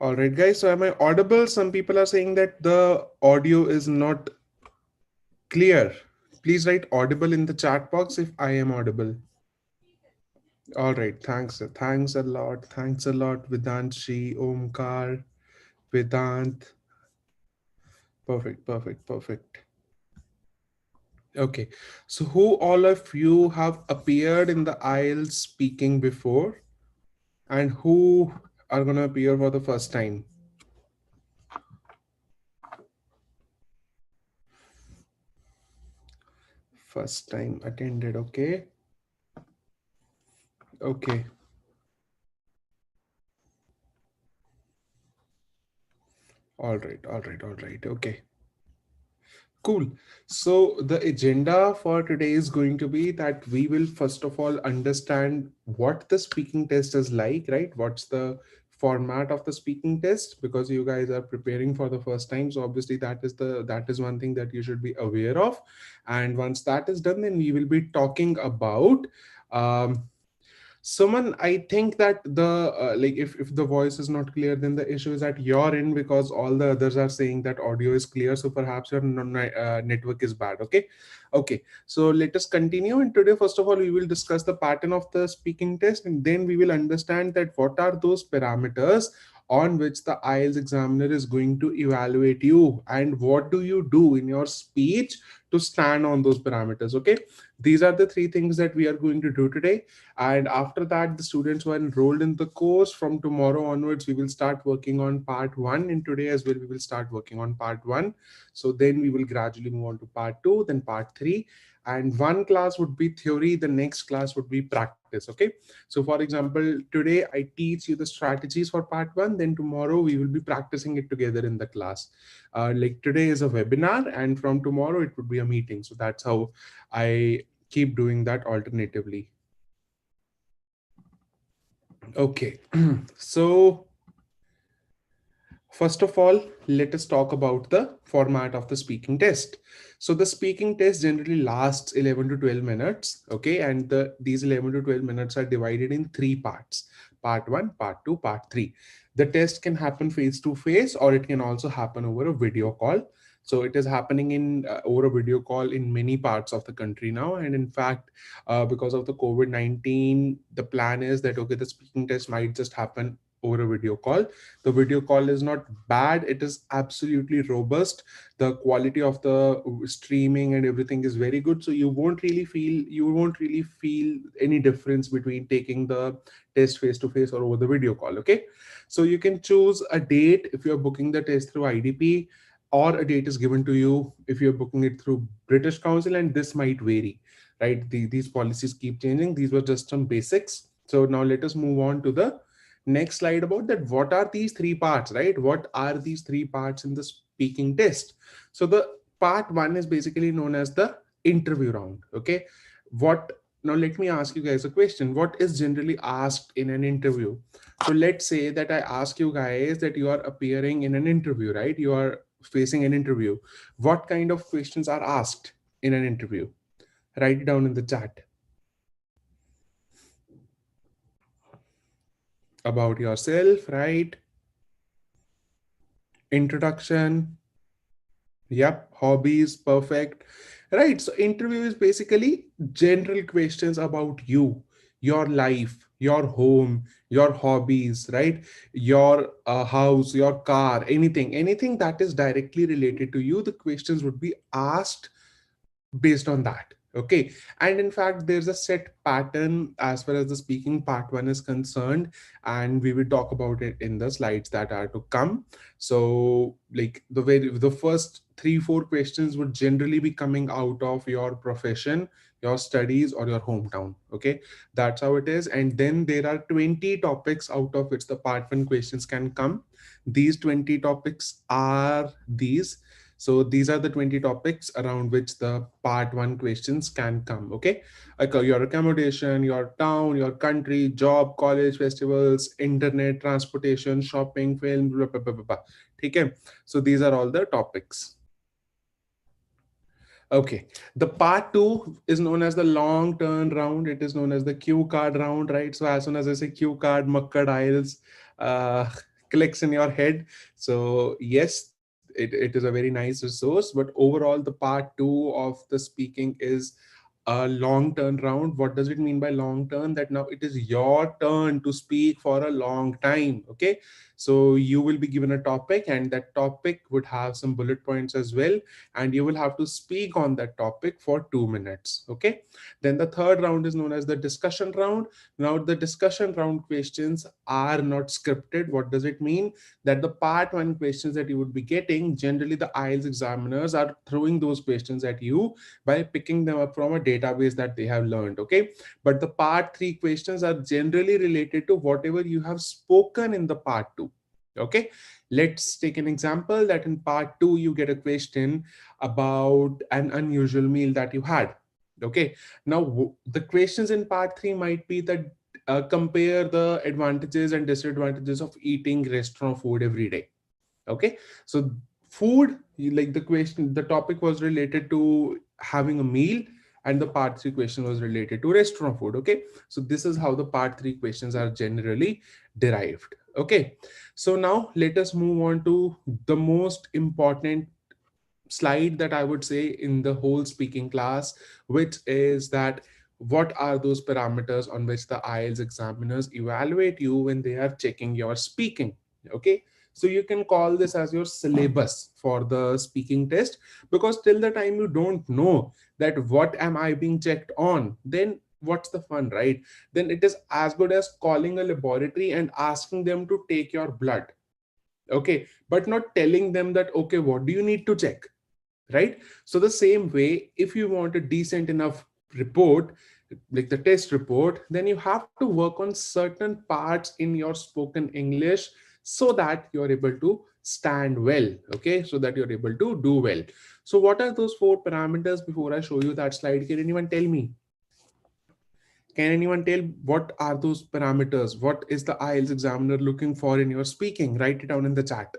All right, guys. So am I audible? Some people are saying that the audio is not clear. Please write audible in the chat box if I am audible. All right. Thanks. Thanks a lot. Thanks a lot, Vedanshi, Omkar, Vedant. Perfect. Perfect. Perfect. Okay. So who all of you have appeared in the IELTS speaking before and who are going to appear for the first time? First time attended. Okay. Okay. All right. All right. All right. Okay. Cool. So the agenda for today is going to be that we will first of all understand what the speaking test is like, right? What's the format of the speaking test, because you guys are preparing for the first time. So obviously that is one thing that you should be aware of. And once that is done, then we will be talking about um, Suman, I think that the like if the voice is not clear, then the issue is at your end because all the others are saying that audio is clear. So perhaps your network is bad. Okay, okay. So let us continue. And today, first of all, we will discuss the pattern of the speaking test, and then we will understand that what are those parameters on which the IELTS examiner is going to evaluate you, and what do you do in your speech to stand on those parameters. Okay, these are the three things that we are going to do today. And after that, the students who are enrolled in the course, from tomorrow onwards, we will start working on part one. And today as well, we will start working on part one. So then we will gradually move on to part two, then part three. And one class would be theory, the next class would be practice. Okay. So for example, today I teach you the strategies for part one, then tomorrow we will be practicing it together in the class. Like today is a webinar, and from tomorrow it would be a meeting. So that's how I keep doing that alternatively. Okay, so first of all, let us talk about the format of the speaking test. So the speaking test generally lasts 11 to 12 minutes. Okay, and these 11 to 12 minutes are divided in three parts: part one, part two, part three. The test can happen face to face, or it can also happen over a video call. So it is happening in over a video call in many parts of the country now. And in fact, because of the COVID-19, the plan is that, okay, the speaking test might just happen over a video call. The video call is not bad, it is absolutely robust. The quality of the streaming and everything is very good, so you won't really feel any difference between taking the test face to face or over the video call. Okay, so you can choose a date if you're booking the test through IDP, or a date is given to you if you're booking it through British Council, and this might vary, right? These policies keep changing. These were just some basics. So now let us move on to the next slide about that. What are these three parts, right? What are these three parts in the speaking test? So the part one is basically known as the interview round. Okay, what now let me ask you guys a question. What is generally asked in an interview? So let's say that I ask you guys that you are appearing in an interview, right? You are facing an interview. What kind of questions are asked in an interview? Write it down in the chat. About yourself, right? Introduction. Yep, hobbies, perfect. Right. So interview is basically general questions about you, your life, your home, your hobbies, right? Your house, your car, anything that is directly related to you. The questions would be asked based on that. Okay, and in fact there's a set pattern as far as the speaking part one is concerned, and we will talk about it in the slides that are to come. So like the first 3-4 questions would generally be coming out of your profession, your studies, or your hometown. Okay, that's how it is. And then there are 20 topics out of which the part one questions can come. These 20 topics are these. So these are the 20 topics around which the part one questions can come. Okay, like your accommodation, your town, your country, job, college, festivals, internet, transportation, shopping, film, blah, blah, blah, blah, blah. Okay, so these are all the topics. Okay, the part two is known as the long turn round. It is known as the cue card round, right? So as soon as I say cue card, Makkad Isles, uh, clicks in your head. So yes, it is a very nice resource, but overall the part two of the speaking is a long turn round. What does it mean by long turn? That now it is your turn to speak for a long time. Okay, so you will be given a topic, and that topic would have some bullet points as well, and you will have to speak on that topic for 2 minutes. Okay, then the third round is known as the discussion round. Now the discussion round questions are not scripted. What does it mean? That the part one questions that you would be getting, generally the IELTS examiners are throwing those questions at you by picking them up from a database that they have learned. Okay, but the part three questions are generally related to whatever you have spoken in the part two. Okay, let's take an example that in part two you get a question about an unusual meal that you had. Okay, now the questions in part three might be that compare the advantages and disadvantages of eating restaurant food every day. Okay, so food, like the question, the topic was related to having a meal, and the part three question was related to restaurant food. Okay, so this is how the part three questions are generally derived. Okay, so now let us move on to the most important slide that I would say in the whole speaking class, which is that what are those parameters on which the IELTS examiners evaluate you when they are checking your speaking? Okay, so you can call this as your syllabus for the speaking test, because till the time you don't know that what am I being checked on, then what's the fun, right? Then it is as good as calling a laboratory and asking them to take your blood. Okay, but not telling them that, okay, what do you need to check, right? So the same way, if you want a decent enough report, like the test report, then you have to work on certain parts in your spoken English so that you're able to stand well. Okay, so that you're able to do well. So what are those four parameters? Before I show you that slide, can anyone tell me, can anyone tell what are those parameters? What is the IELTS examiner looking for in your speaking? Write it down in the chat.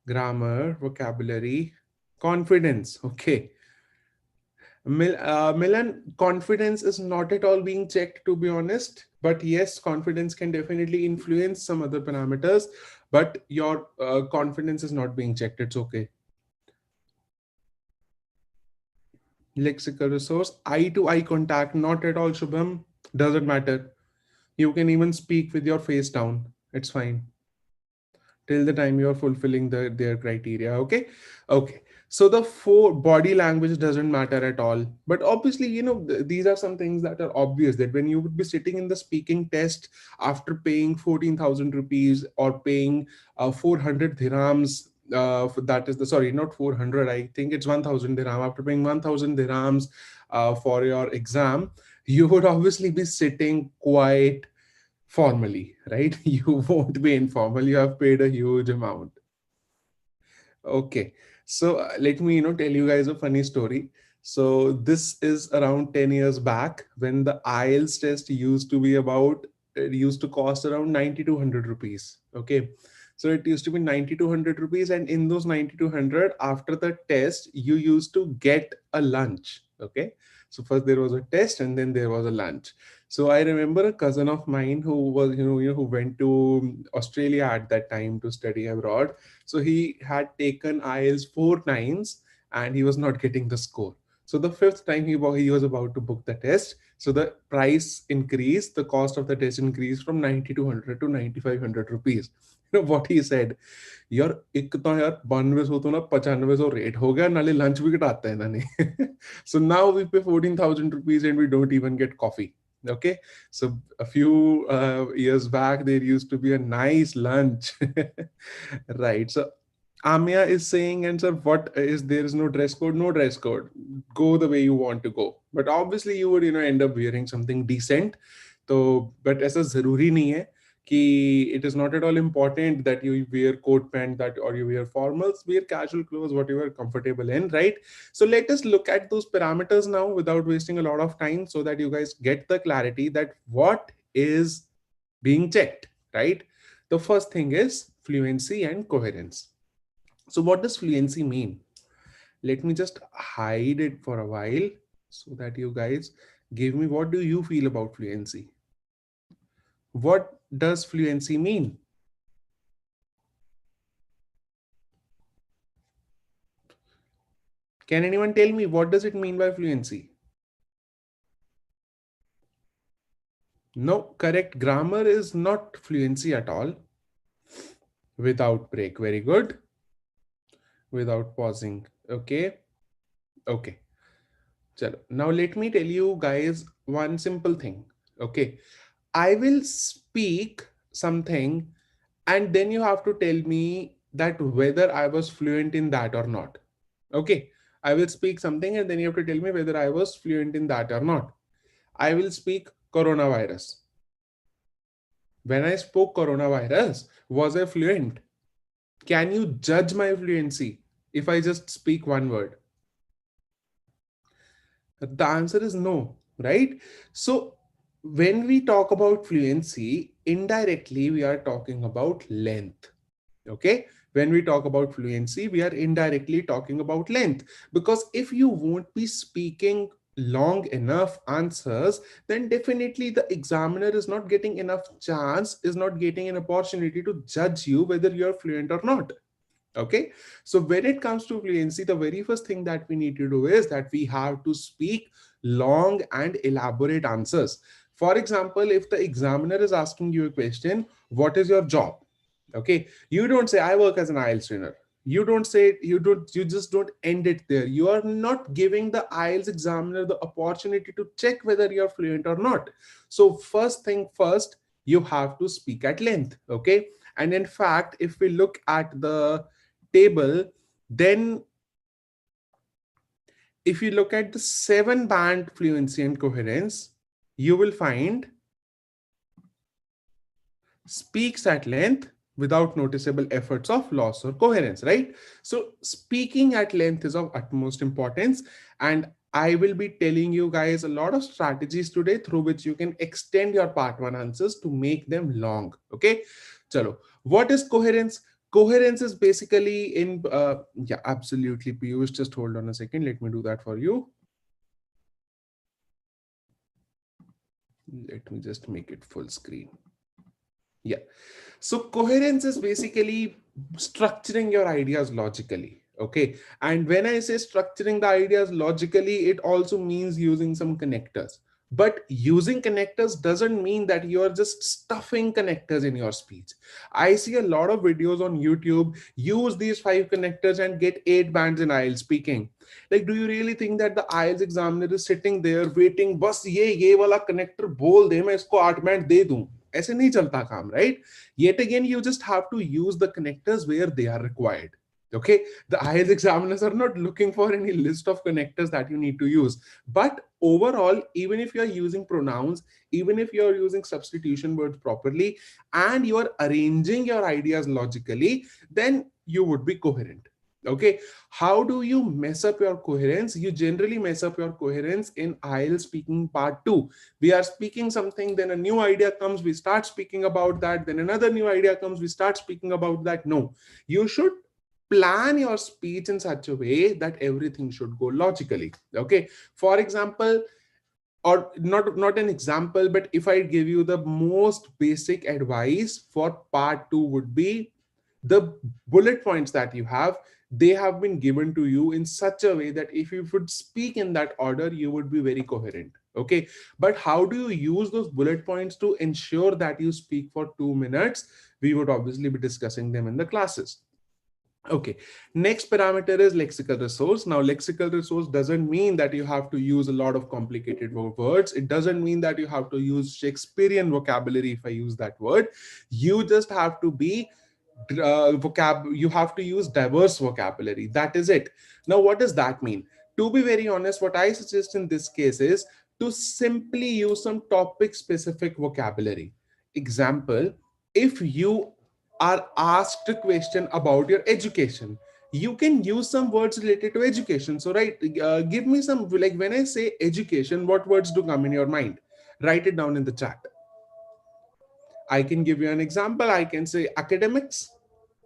Grammar, vocabulary, confidence. Okay, Milan, confidence is not at all being checked, to be honest. But yes, confidence can definitely influence some other parameters. But your confidence is not being checked. It's okay. Lexical resource, eye to eye contact, not at all, Shubham. Doesn't matter. You can even speak with your face down. It's fine till the time you're fulfilling their criteria. Okay, okay, so the four body language doesn't matter at all, but obviously, these are some things that are obvious, that when you would be sitting in the speaking test after paying 14,000 rupees or paying 400 dirhams, that is the, sorry, not 400, I think it's 1,000 dirham, after paying 1,000 dirhams for your exam, you would obviously be sitting quite formally, right? You won't be informal. You have paid a huge amount. Okay. So let me, tell you guys a funny story. So this is around 10 years back when the IELTS test used to be about, it used to cost around 9,200 rupees. Okay. So it used to be 9,200 rupees. And in those 9,200, after the test, you used to get a lunch. Okay. So first there was a test and then there was a lunch. So I remember a cousin of mine who was, who went to Australia at that time to study abroad. So he had taken IELTS 4 times and he was not getting the score. So the fifth time he was about to book the test. So the price increased, the cost of the test increased from 9,200 to 9,500 rupees. You know what he said? यार एक तो यार 9200 तो ना 9500 rate हो गया नाले lunch भी घटाता है ना नहीं. So now we pay 14,000 rupees and we don't even get coffee. Okay, so a few years back there used to be a nice lunch. Right, so Amya is saying, and sir, what is, there is no dress code? No dress code. Go the way you want to go. But obviously you would, end up wearing something decent. So, but ऐसा जरूरी नहीं है कि it is not at all important that you wear coat pant, that or you wear formals, wear casual clothes, what you are comfortable in, right? So let us look at those parameters now without wasting a lot of time, so that you guys get the clarity that what is being checked, right? The first thing is fluency and coherence. So what does fluency mean? Let me just hide it for a while so that you guys give me, what do you feel about fluency? What does fluency mean? Can anyone tell me what does it mean by fluency? No, correct. Grammar is not fluency at all. Without break. Very good. Without pausing. Okay. Okay. Chalo. Now let me tell you guys one simple thing. Okay. I will speak something and then you have to tell me that whether I was fluent in that or not. Okay. I will speak something and then you have to tell me whether I was fluent in that or not. I will speak coronavirus. When I spoke coronavirus, was I fluent? Can you judge my fluency if I just speak one word? The answer is no, right? So, when we talk about fluency, indirectly we are talking about length. Okay. When we talk about fluency, we are indirectly talking about length, because if you won't be speaking long enough answers, then definitely the examiner is not getting enough chance, is not getting an opportunity to judge you whether you're fluent or not. Okay. So when it comes to fluency, the very first thing that we need to do is that we have to speak long and elaborate answers. For example, if the examiner is asking you a question, what is your job? Okay. You don't say I work as an IELTS trainer. You don't say, you just don't end it there. You are not giving the IELTS examiner the opportunity to check whether you're fluent or not. So first thing first, you have to speak at length. Okay. And in fact, if we look at the table, then if you look at the 7 band fluency and coherence, you will find speaks at length without noticeable efforts of loss or coherence, right? So speaking at length is of utmost importance, and I will be telling you guys a lot of strategies today through which you can extend your part 1 answers to make them long. Okay. Chalo. What is coherence? Coherence is basically in yeah, absolutely, Piyush, just hold on a second, let me do that for you. Let me just make it full screen. Yeah. So coherence is basically structuring your ideas logically. Okay. And when I say structuring the ideas logically, it also means using some connectors. But using connectors doesn't mean that you're just stuffing connectors in your speech. I see a lot of videos on YouTube, use these 5 connectors and get 8 bands in IELTS speaking. Like, do you really think that the IELTS examiner is sitting there waiting, बस ये वाला connector बोल दे मैं इसको 8 band दे दूं? ऐसे नहीं चलता काम, right? Yet again, you just have to use the connectors where they are required. Okay, the IELTS examiners are not looking for any list of connectors that you need to use. But overall, even if you're using pronouns, even if you're using substitution words properly, and you are arranging your ideas logically, then you would be coherent. Okay, how do you mess up your coherence? You generally mess up your coherence in IELTS speaking part 2. We are speaking something, then a new idea comes, we start speaking about that, then another new idea comes, we start speaking about that. No, you should plan your speech in such a way that everything should go logically. Okay, for example, or not an example, but if I give you the most basic advice for part 2 would be the bullet points that you have, they have been given to you in such a way that if you would speak in that order, you would be very coherent. Okay. But how do you use those bullet points to ensure that you speak for 2 minutes? We would obviously be discussing them in the classes. Okay, next parameter is lexical resource. Now, lexical resource doesn't mean that you have to use a lot of complicated words. It doesn't mean that you have to use Shakespearean vocabulary, if I use that word. You just have to be you have to use diverse vocabulary. That is it. Now, what does that mean? To be very honest, what I suggest in this case is to simply use some topic specific vocabulary. Example, if you are asked a question about your education, you can use some words related to education. So right, give me some, like when I say education, what words do come in your mind? Write it down in the chat. I can give you an example. I can say academics.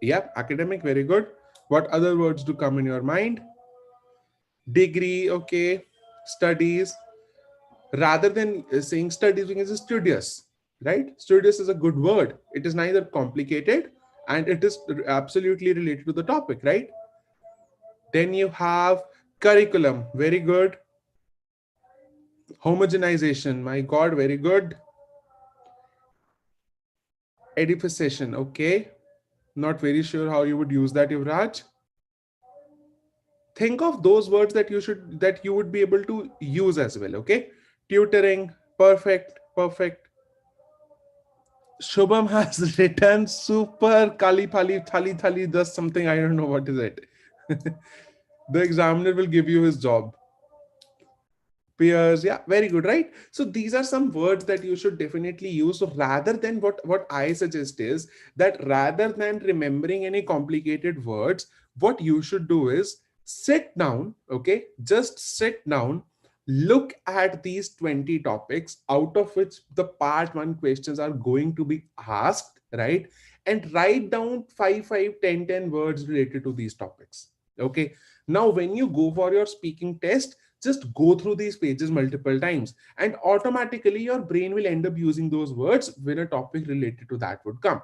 Yep, academic, very good. What other words do come in your mind? Degree, okay. Studies. Rather than saying studies, we can say studious, right? Studious is a good word. It is neither complicated and it is absolutely related to the topic, right? Then you have Curriculum, very good. Homogenization, my god, very good. Edification, okay. Not very sure how you would use that, Yuvraj. Think of those words that you would be able to use as well, okay. Tutoring, perfect, perfect. Shubham has written super kali pali thali thali does something, I don't know what is it. The examiner will give you his job. Peers, yeah, very good, right? So these are some words that you should definitely use. So rather than what I suggest is that rather than remembering any complicated words, what you should do is sit down, okay, just sit down, look at these 20 topics out of which the part 1 questions are going to be asked, right? And write down 5, 5, 10, 10 words related to these topics. Okay, now when you go for your speaking test, just go through these pages multiple times, and automatically your brain will end up using those words when a topic related to that would come.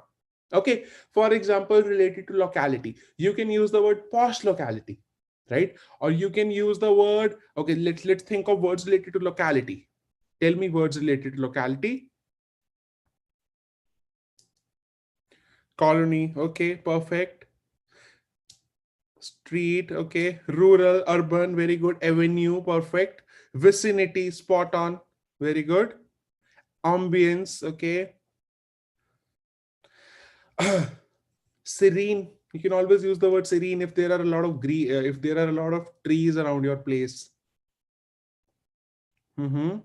Okay, for example, related to locality, you can use the word posh locality, right? Or you can use the word, okay, let's think of words related to locality. Tell me words related to locality. Colony, okay, perfect. Street, okay. Rural, urban, very good. Avenue, perfect. Vicinity, spot on, very good. Ambience, okay. Serene, you can always use the word serene if there are a lot of if there are a lot of trees around your place. Mm-hmm.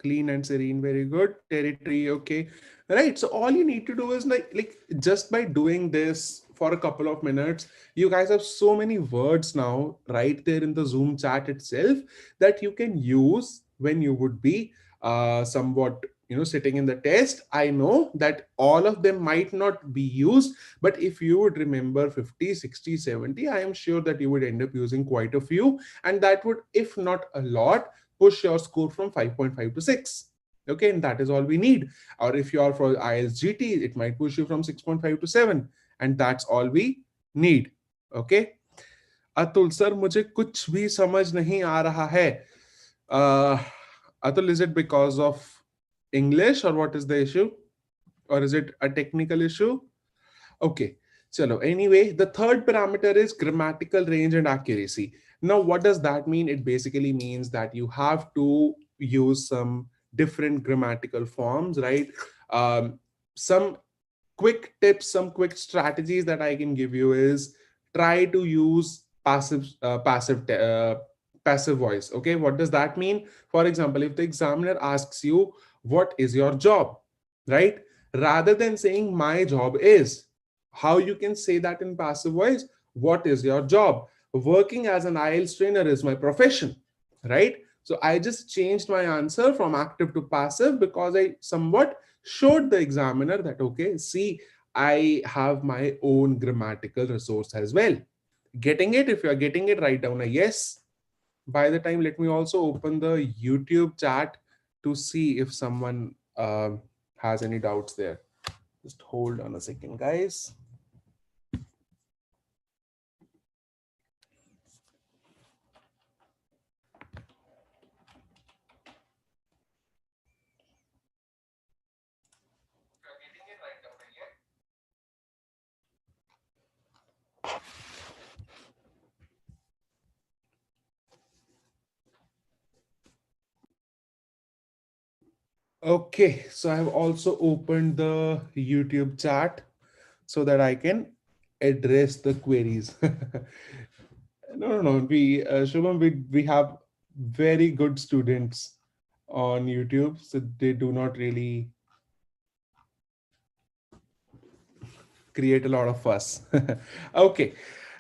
Clean and serene, very good. Territory, okay, right. So all you need to do is like just by doing this for a couple of minutes, you guys have so many words now right there in the Zoom chat itself that you can use when you would be somewhat, sitting in the test. I know that all of them might not be used, but if you would remember 50, 60, 70, I am sure that you would end up using quite a few, and that would, if not a lot, push your score from 5.5 to 6. Okay, and that is all we need. Or if you are for IELTS GT, it might push you from 6.5 to 7, and that's all we need. Okay. Atul sir, मुझे कुछ भी समझ नहीं आ रहा है. uh, Atul, is it because of English, or what is the issue, or is it a technical issue? Okay, chalo. Anyway, the third parameter is grammatical range and accuracy. Now, what does that mean? It basically means that you have to use some different grammatical forms, right? Some quick tips, some quick strategies that I can give you is try to use passive voice. Okay, what does that mean? For example, if the examiner asks you, "What is your job?" right? Rather than saying "my job is," how you can say that in passive voice? What is your job? Working as an IELTS trainer is my profession, right? So I just changed my answer from active to passive because I somewhat showed the examiner that, okay, see, I have my own grammatical resource as well. Getting it? If you're getting it, write down a yes. By the time, let me also open the YouTube chat to see if someone has any doubts there. Just hold on a second, guys. Okay, so I've also opened the YouTube chat so that I can address the queries. No. Shubham, we have very good students on YouTube, so they do not really create a lot of fuss. Okay,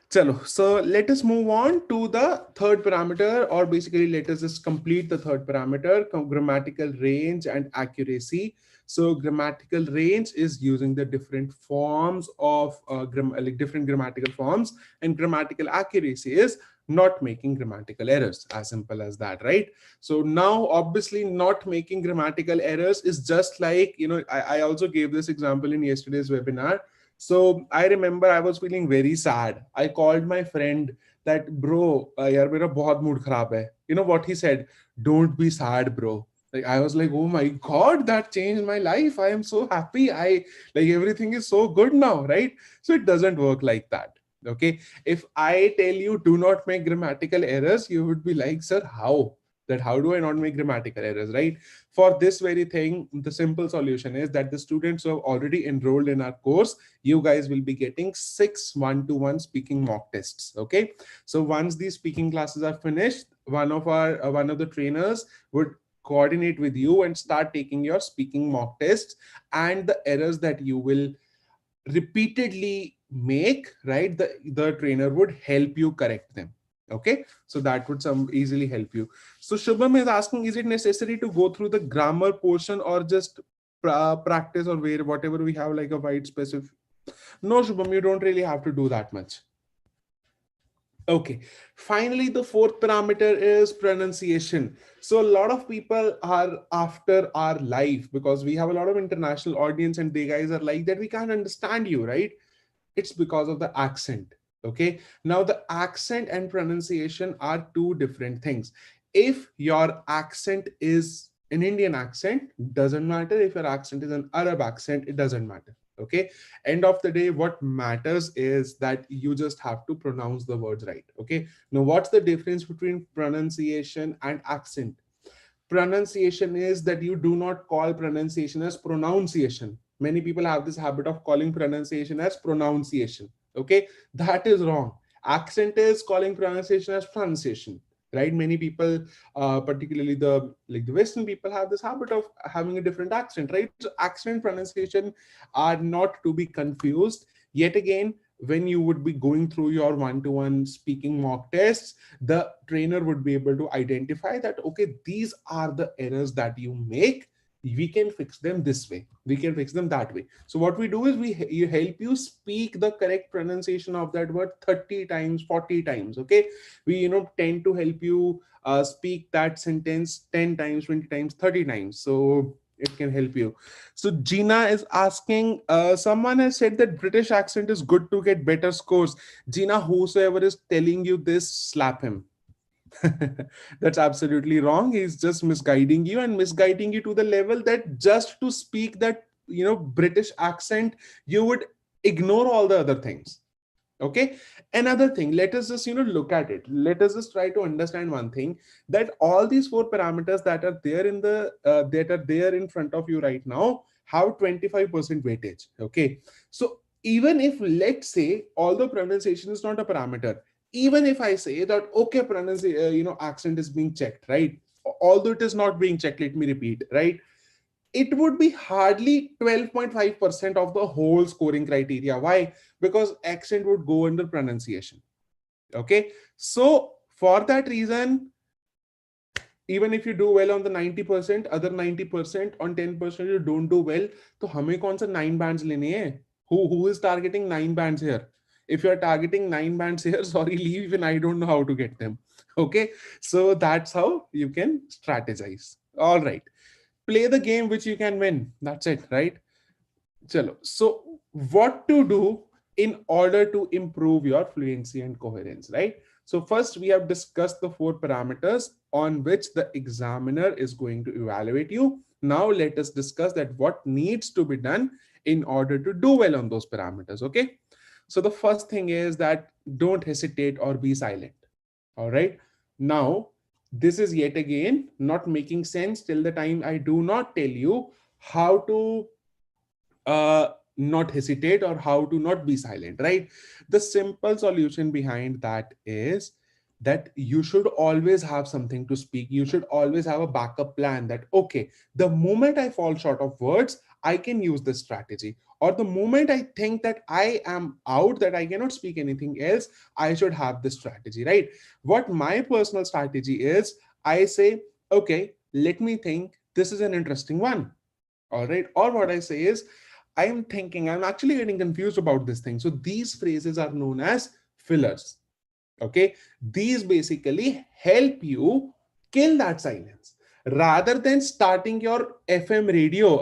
chalo. So let us move on to the third parameter, or basically let us just complete the third parameter, grammatical range and accuracy. So grammatical range is using the different forms of like different grammatical forms, and grammatical accuracy is not making grammatical errors. As simple as that, right? So now, obviously, not making grammatical errors is just like, I also gave this example in yesterday's webinar. So I remember I was feeling very sad. I called my friend that bro, yaar mera bahut mood kharab hai. You know what he said? Don't be sad, bro. Like I was like, oh my god, that changed my life. I am so happy. I like everything is so good now, right? So it doesn't work like that. Okay, if I tell you do not make grammatical errors, you would be like, sir, how do I not make grammatical errors, right? For this very thing, the simple solution is that the students who have already enrolled in our course, you guys will be getting 6 one-to-one speaking mock tests. Okay, so once these speaking classes are finished, one of the trainers would coordinate with you and start taking your speaking mock tests, and the errors that you will repeatedly make, right, the trainer would help you correct them. Okay, so that would some easily help you. So Shubham is asking, is it necessary to go through the grammar portion or just practice, or where whatever we have like a wide specific? No, Shubham, you don't really have to do that much. Okay, finally, the fourth parameter is pronunciation. So a lot of people are after our life because we have a lot of international audience and they guys are like that we can't understand you, right? It's because of the accent. Okay, now the accent and pronunciation are two different things. If your accent is an Indian accent, doesn't matter. If your accent is an Arab accent, it doesn't matter. Okay, end of the day, what matters is that you just have to pronounce the words right. Okay, now what's the difference between pronunciation and accent? Pronunciation is that you do not call pronunciation as pronunciation. Many people have this habit of calling pronunciation as pronunciation. Okay, that is wrong. Accent is calling pronunciation as pronunciation, right? Many people, particularly the Western people, have this habit of having a different accent, right? So accent and pronunciation are not to be confused. Yet again, when you would be going through your one-to-one speaking mock tests, the trainer would be able to identify that, okay, these are the errors that you make. We can fix them this way, we can fix them that way. So what we do is you help you speak the correct pronunciation of that word 30 times, 40 times. Okay, we tend to help you speak that sentence 10 times, 20 times, 30 times, so it can help you. So Gina is asking, someone has said that British accent is good to get better scores. Gina, whosoever is telling you this, slap him. That's absolutely wrong. He's just misguiding you, and misguiding you to the level that just to speak that British accent, you would ignore all the other things. Okay, another thing, let us just look at it. Let us just try to understand one thing, that all these four parameters that are there in the that are there in front of you right now have 25% weightage. Okay, so even if, let's say, although pronunciation is not a parameter, even if I say that, okay, pronunciation, accent is being checked, right? Although it is not being checked, let me repeat, right? It would be hardly 12.5% of the whole scoring criteria. Why? Because accent would go under pronunciation. Okay, so for that reason, even if you do well on the 90%, other 90% on 10% you don't do well, तो हमें कौन सा 9 bands लेने हैं? Who is targeting 9 bands here? If you are targeting 9 bands here, sorry, leave, even I don't know how to get them. Okay, so that's how you can strategize. All right, play the game which you can win. That's it, right? Chalo. So what to do in order to improve your fluency and coherence, right? So first we have discussed the four parameters on which the examiner is going to evaluate you. Now let us discuss that what needs to be done in order to do well on those parameters. Okay, so the first thing is that don't hesitate or be silent. All right, now this is yet again not making sense till the time I do not tell you how to not hesitate or how to not be silent, right? The simple solution behind that is that you should always have something to speak. You should always have a backup plan that, okay, the moment I fall short of words, I can use this strategy. Or the moment I think that I am out, that I cannot speak anything else, I should have this strategy, right? What my personal strategy is, I say, okay, let me think. This is an interesting one. All right. Or what I say is, I'm thinking, I'm actually getting confused about this thing. So these phrases are known as fillers. Okay. These basically help you kill that silence. Rather than starting your FM radio,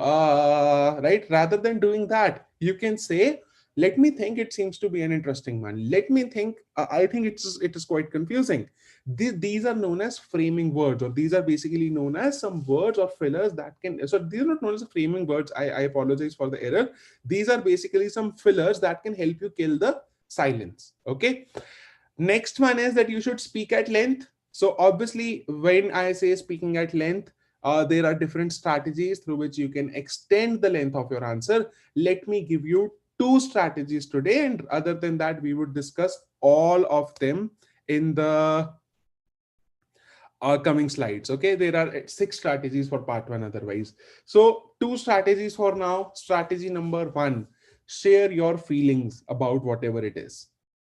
right? Rather than doing that, you can say, Let me think. It seems to be an interesting one. Let me think. I think it is quite confusing. These are known as framing words, or these are basically known as some words or fillers that can. So these are not known as framing words. I apologize for the error. These are basically some fillers that can help you kill the silence. Okay. Next one is that you should speak at length. So obviously, when I say speaking at length, there are different strategies through which you can extend the length of your answer. Let me give you two strategies today, and other than that, we would discuss all of them in the coming slides. Okay, there are six strategies for part one otherwise. So two strategies for now. Strategy number one: share your feelings about whatever it is.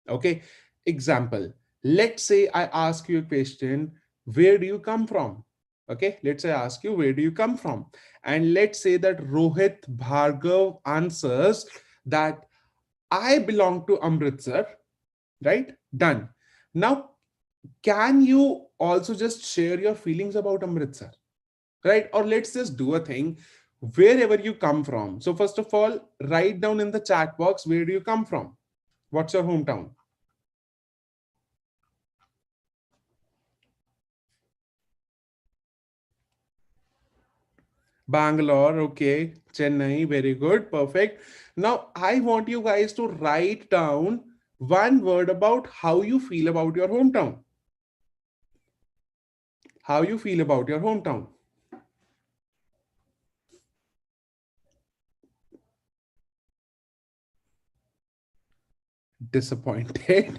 Okay, example, let's say I ask you a question, where do you come from? Okay, let's say I ask you, where do you come from? And let's say that Rohit Bhargav answers that I belong to Amritsar, right? Done. Now, can you also just share your feelings about Amritsar, right? Or let's just do a thing, wherever you come from. So first of all, write down in the chat box, where do you come from? What's your hometown? Bangalore, okay. Chennai, very good, perfect. Now, I want you guys to write down one word about how you feel about your hometown. How you feel about your hometown. Disappointed.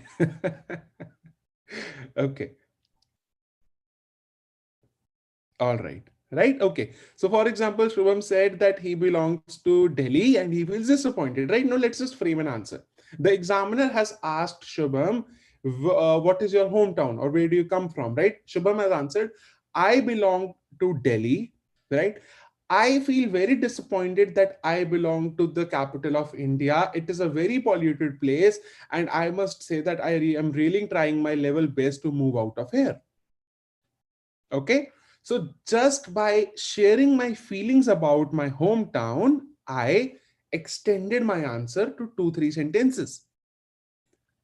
Okay. All right. Right. Okay. So, for example, Shubham said that he belongs to Delhi and he feels disappointed. Right. Now, let's just frame an answer. The examiner has asked Shubham, what is your hometown or where do you come from? Right. Shubham has answered, I belong to Delhi. Right. I feel very disappointed that I belong to the capital of India. It is a very polluted place. And I must say that I am really trying my level best to move out of here. Okay. So just by sharing my feelings about my hometown, I extended my answer to two, three sentences.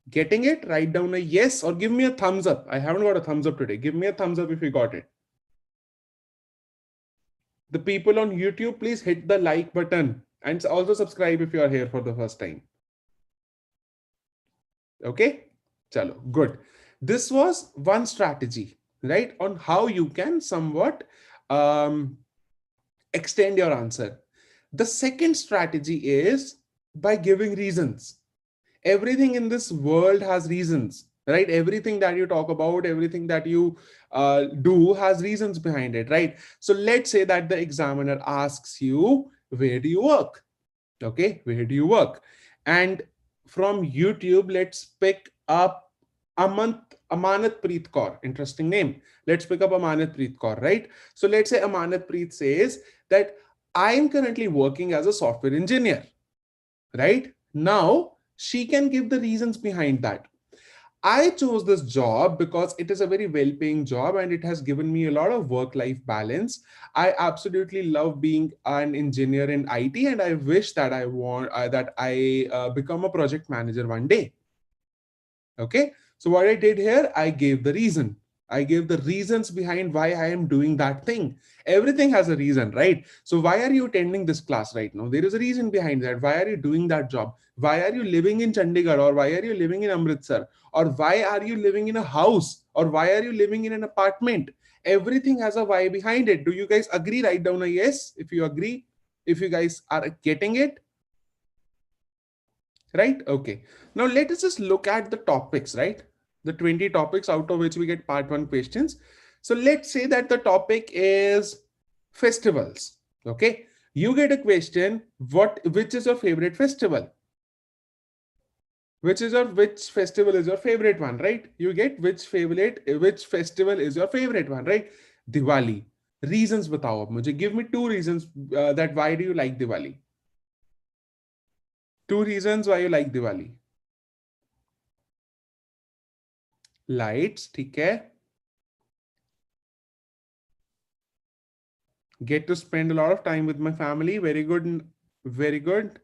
Getting it? Write down a yes or give me a thumbs up. I haven't got a thumbs up today. Give me a thumbs up if you got it. The people on YouTube, please hit the like button and also subscribe if you are here for the first time. Okay. Chalo, good. This was one strategy, right? On how you can somewhat um, extend your answer. The second strategy is by giving reasons. Everything in this world has reasons, right? Everything that you talk about, everything that you do has reasons behind it, right? So let's say that the examiner asks you, where do you work? Okay, where do you work? And from YouTube, let's pick up Amanat Preet Kaur. Interesting name. Let's pick up Amanat Preet Kaur, right? So let's say Amanat Preet says that I am currently working as a software engineer, right? Now she can give the reasons behind that. I chose this job because it is a very well paying job and it has given me a lot of work life balance. I absolutely love being an engineer in IT and I wish that I become a project manager one day. Okay. So what I did here, I gave the reason. I gave the reasons behind why I am doing that thing. Everything has a reason, right? So why are you attending this class right now? There is a reason behind that. Why are you doing that job? Why are you living in Chandigarh or why are you living in Amritsar? Or why are you living in a house? Or why are you living in an apartment? Everything has a why behind it. Do you guys agree? Write down a yes if you agree. If you guys are getting it, right? Okay. Now let us just look at the topics, right? The 20 topics out of which we get part one questions. So let's say that the topic is festivals. Okay. You get a question, which is your favorite festival? Which festival is your favorite one, right? You get which festival is your favorite one, right? Diwali. Reasons batao ab mujhe. Give me two reasons that why do you like Diwali? Two reasons why you like Diwali. Lights, ठीक है. Get to spend a lot of time with my family. Very good. Very good.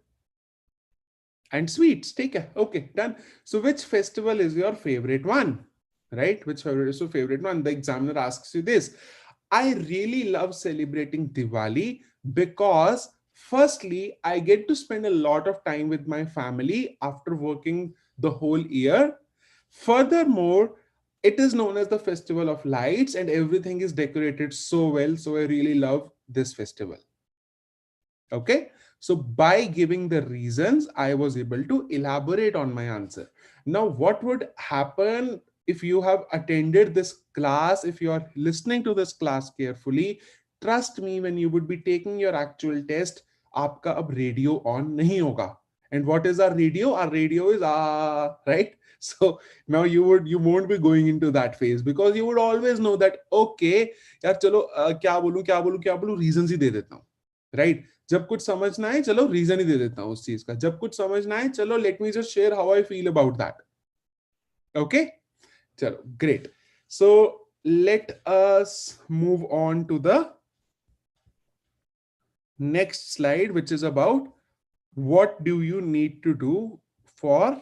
and sweets. Take care. Okay, done. So which festival is your favorite one? Right? Which favorite is your favorite one? The examiner asks you this. I really love celebrating Diwali because firstly, I get to spend a lot of time with my family after working the whole year. Furthermore, it is known as the festival of lights and everything is decorated so well. So I really love this festival. Okay. So by giving the reasons, I was able to elaborate on my answer. Now, what would happen if you have attended this class, if you are listening to this class carefully? Trust me, when you would be taking your actual test, आपका अब radio on नहीं होगा. And what is our radio? Our radio is right. So now you won't be going into that phase because you would always know that okay, यार चलो क्या बोलूं reasons ही दे देता हूँ, right? जब कुछ समझना है चलो रीजन ही दे देता हूं उस चीज का, जब कुछ समझना है चलो let me just share how I feel about that. Okay, चलो great. So let us move on to the next slide which is about what do you need to do for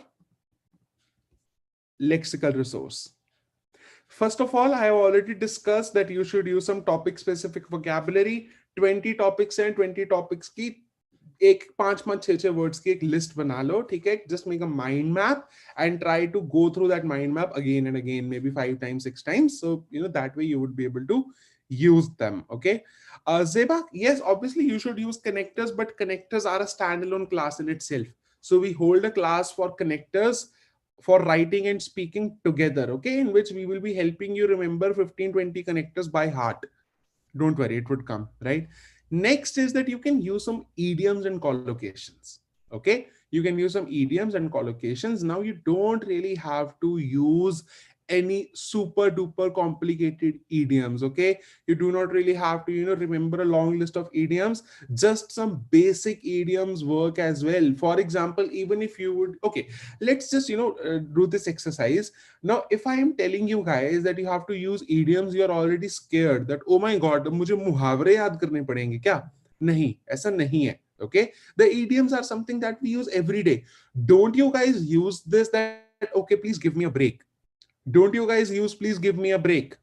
lexical resource. First of all, I have already discussed that you should use some topic specific vocabulary. 20 topics and 20 topics की एक 5-5 6 words की एक list बना लो, ठीक है. Just make a mind map and try to go through that mind map again and again, maybe 5 times 6 times, so you know that way you would be able to use them. Okay. Zeba, yes, obviously you should use connectors, but connectors are a standalone class in itself. So we hold a class for connectors for writing and speaking together, okay, in which we will be helping you remember 15-20 connectors by heart. Don't worry, it would come, right? Next is that you can use some idioms and collocations. Okay, you can use some idioms and collocations. Now you don't really have to use any super duper complicated idioms. Okay, you do not really have to remember a long list of idioms. Just some basic idioms work as well. For example, even if you would, okay, let's just do this exercise. Now if I am telling you guys that you have to use idioms, you are already scared that oh my god, मुझे मुहावरे याद करने पड़ेंगे क्या? नहीं, ऐसा नहीं है. Okay, the idioms are something that we use every day. Don't you guys use this that okay, please give me a break? Don't you guys use please give me a break?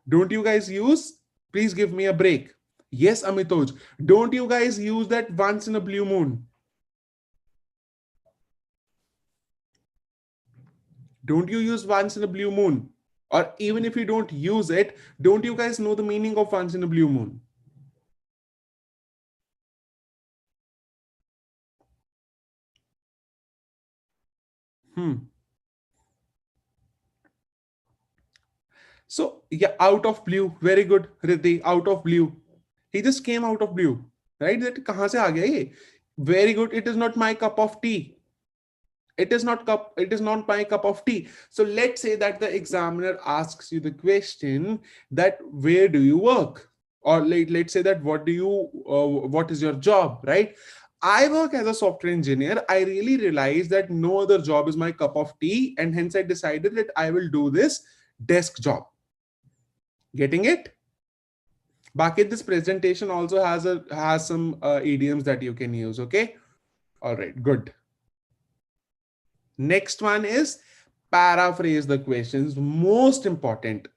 Don't you guys use please give me a break? Yes, Amitoj. Don't you guys use that once in a blue moon? Don't you use once in a blue moon? Or even if you don't use it, don't you guys know the meaning of once in a blue moon? Hmm. So yeah, out of blue. Very good, Riddhi. Out of blue. He just came out of blue. Right? That कहाँ से आ गया ये? Very good. It is not my cup of tea. It is not my cup of tea. So let's say that the examiner asks you the question that where do you work, or let's say that what is your job, right? I work as a software engineer. I really realized that no other job is my cup of tea, and hence I decided that I will do this desk job. Getting it? Baki, this presentation also has some idioms that you can use. Okay, all right, good. Next one is paraphrase the questions. Most important.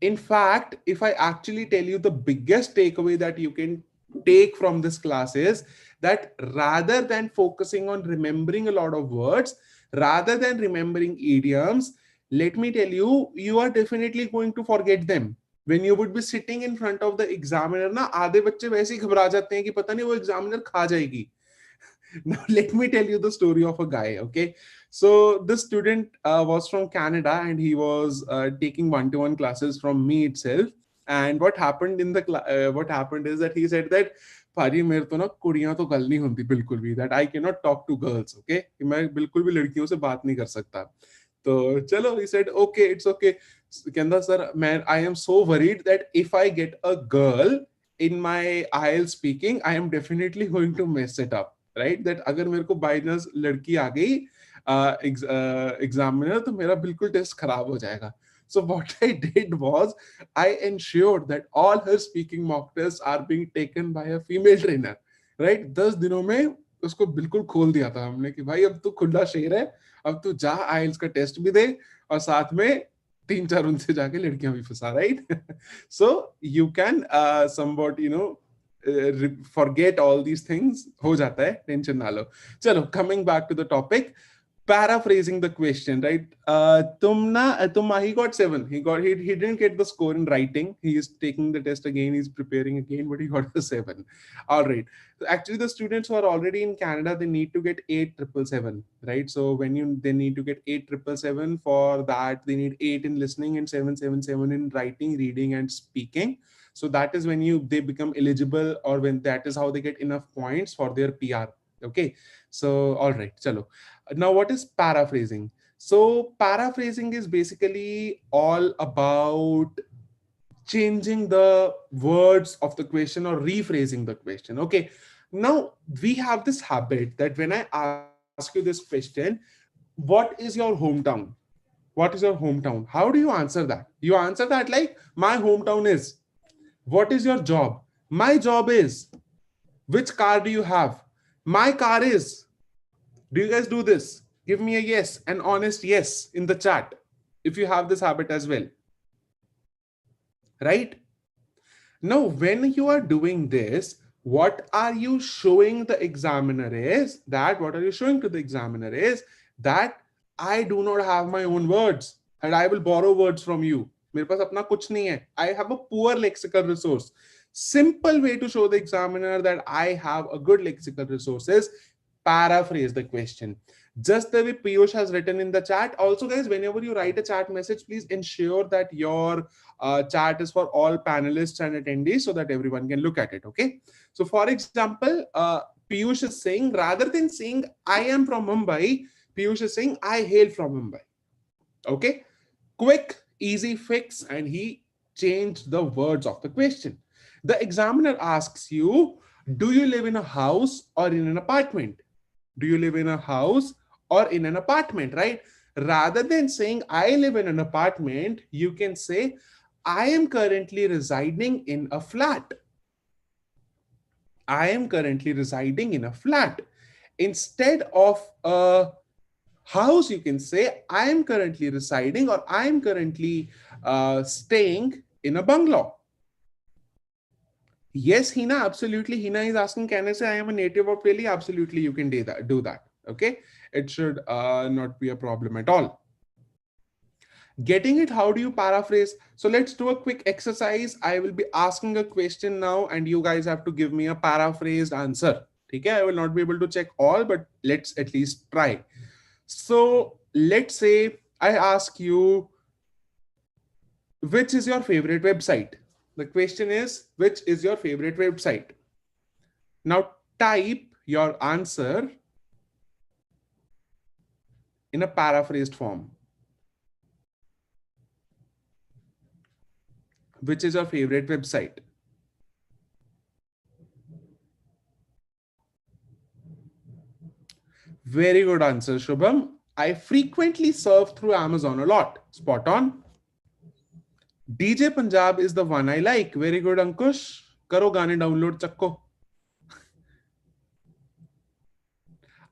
In fact, if I actually tell you the biggest takeaway that you can take from this class is that rather than focusing on remembering a lot of words, rather than remembering idioms, let me tell you, you are definitely going to forget them. When you would be sitting in front of the examiner, ना आधे बच्चे वैसे ही घबरा जाते हैं कि पता नहीं वो examiner खा जाएगी. Now let me tell you the story of a guy. Okay, so this student was from Canada and he was taking one-to-one classes from me itself. And what happened is that he said that भाजी मेरे तो ना कुड़ियां तो गल नहीं होती बिल्कुल भी, that I cannot talk to girls. Okay, कि मैं बिल्कुल भी लड़कियों से बात नहीं कर सकता. तो चलो, he said okay, it's okay. कहता सर मैं I am so worried that if I get a girl in my IELTS speaking, I am definitely going to mess it up. Right, that अगर मेरे को बाय चांस लड़की आ गई examiner तो मेरा बिल्कुल टेस्ट खराब हो जाएगा. So what I did was I ensured that all her speaking mock tests are being taken by a female trainer. Right 10 दिनों में उसको बिल्कुल खोल दिया था हमने कि भाई अब तू खुला शेर है, अब तू जा आइल्स का टेस्ट भी दे और साथ में 3-4 उनसे जाके लड़कियां भी फंसा, right? So you can somewhat forget all these things, हो जाता है, टेंशन ना लो। चलो, coming back to the topic, paraphrasing the question, right? He got 7. He didn't get the score in writing. He is taking the test again. He's preparing again, but he got a 7. All right. So actually, the students who are already in Canada, they need to get 8,777, right? So when they need to get 8,777, for that they need 8 in listening and 777 in writing, reading, and speaking. So that is when they become eligible, or when that is how they get enough points for their PR. Okay. So all right, chalo. Now, what is paraphrasing? So, paraphrasing is basically all about changing the words of the question or rephrasing the question. Okay. Now, we have this habit that when I ask you this question, what is your hometown? What is your hometown? How do you answer that? You answer that like, my hometown is. What is your job? My job is. Which car do you have? My car is. Do you guys do this? Give me a yes, an honest yes in the chat if you have this habit as well. Right? Now, when you are doing this, what are you showing the examiner is that I do not have my own words and I will borrow words from you. मेरे पास अपना कुछ नहीं है. I have a poor lexical resource. Simple way to show the examiner that I have a good lexical resource is paraphrase the question. Just the way Piyush has written in the chat. Also, guys, whenever you write a chat message, please ensure that your chat is for all panelists and attendees so that everyone can look at it. Okay. So, for example, Piyush is saying, rather than saying I am from Mumbai, Piyush is saying I hail from Mumbai. Okay. Quick, easy fix, and he changed the words of the question. The examiner asks you, do you live in a house or in an apartment? Do you live in a house or in an apartment, right? Rather than saying I live in an apartment, you can say I am currently residing in a flat. I am currently residing in a flat. Instead of a house, you can say I am currently residing, or I am currently staying in a bungalow. Yes, Hina, absolutely. Hina is asking, can I say I am a native of Delhi? Absolutely, you can do that. Okay, it should not be a problem at all. Getting it? How do you paraphrase? So let's do a quick exercise. I will be asking a question now, and you guys have to give me a paraphrased answer. Okay, I will not be able to check all, but let's at least try. So let's say I ask you, which is your favorite website? The question is, which is your favorite website? Now type your answer in a paraphrased form. Which is your favorite website? Very good answer, Shubham. I frequently surf through Amazon a lot. Spot on. DJ Punjab is the one I like. Very good, Ankush. Karo gaane download chakko.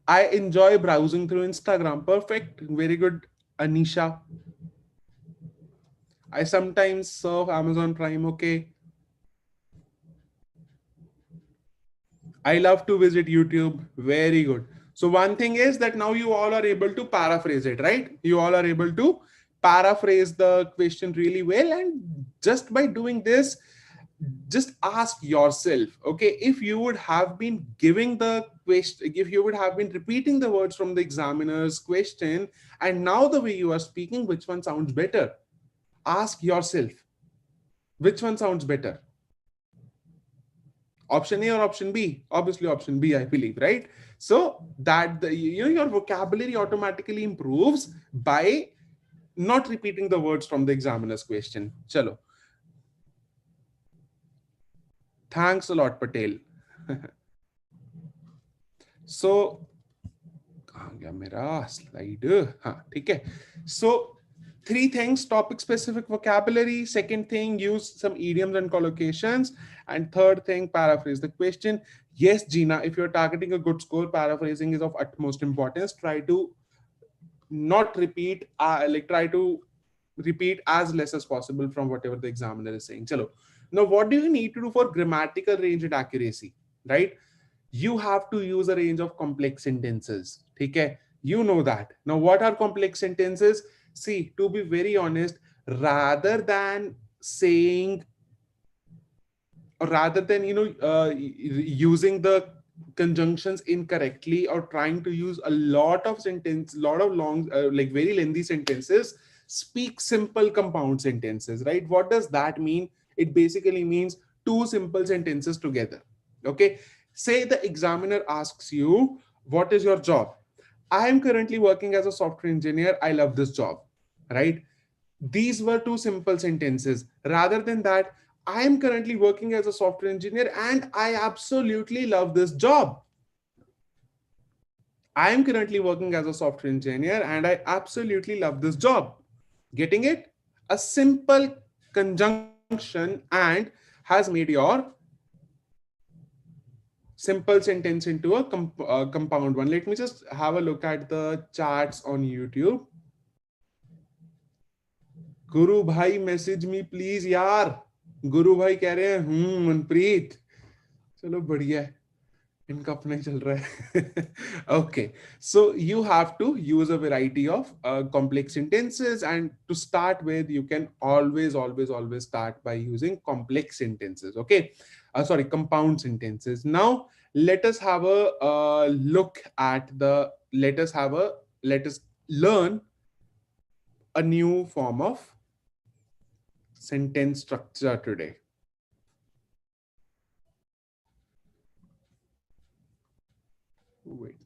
I enjoy browsing through Instagram. Perfect. Very good, Anisha. I sometimes surf Amazon Prime. Okay. I love to visit YouTube. Very good. So one thing is that now you all are able to paraphrase it, right? You all are able to paraphrase the question really well. And just by doing this, just ask yourself, okay, if you would have been giving the question, if you would have been repeating the words from the examiner's question, and now the way you are speaking, which one sounds better? Ask yourself, which one sounds better? Option A or option B? Obviously option B, I believe, right? So that your vocabulary automatically improves by not repeating the words from the examiner's question. Chalo. Thanks a lot, Patel. So कहाँ गया मेरा slide? हाँ, ठीक है. So Three things: topic specific vocabulary. Second thing, use some idioms and collocations. And third thing, paraphrase the question. Yes, Gina, if you're targeting a good score, paraphrasing is of utmost importance. Try to not repeat, try to repeat as less as possible from whatever the examiner is saying. Chalo. Now, what do you need to do for grammatical range and accuracy? Right? You have to use a range of complex sentences. Okay? You know that. Now, what are complex sentences? See, to be very honest, rather than saying, or rather than using the conjunctions incorrectly, or trying to use a lot of sentence, lot of long very lengthy sentences, speak simple compound sentences. Right? What does that mean? It basically means two simple sentences together. Okay, say the examiner asks you, what is your job? I am currently working as a software engineer, I love this job. Right? These were two simple sentences. Rather than that, I am currently working as a software engineer and I absolutely love this job. I am currently working as a software engineer and I absolutely love this job. Getting it? A simple conjunction and has made your simple sentence into a compound one. Let me just have a look at the charts on YouTube. गुरु भाई message me please यार. गुरु भाई कह रहे हैं मनप्रीत. चलो बढ़िया है, इनका अपना ही चल रहा है. Okay, so you have to use a variety of complex sentences, and to start with, you can always start by using complex sentences. Okay, sorry, compound sentences. Now let us have a look at the let us learn a new form of sentence structure today. Wait.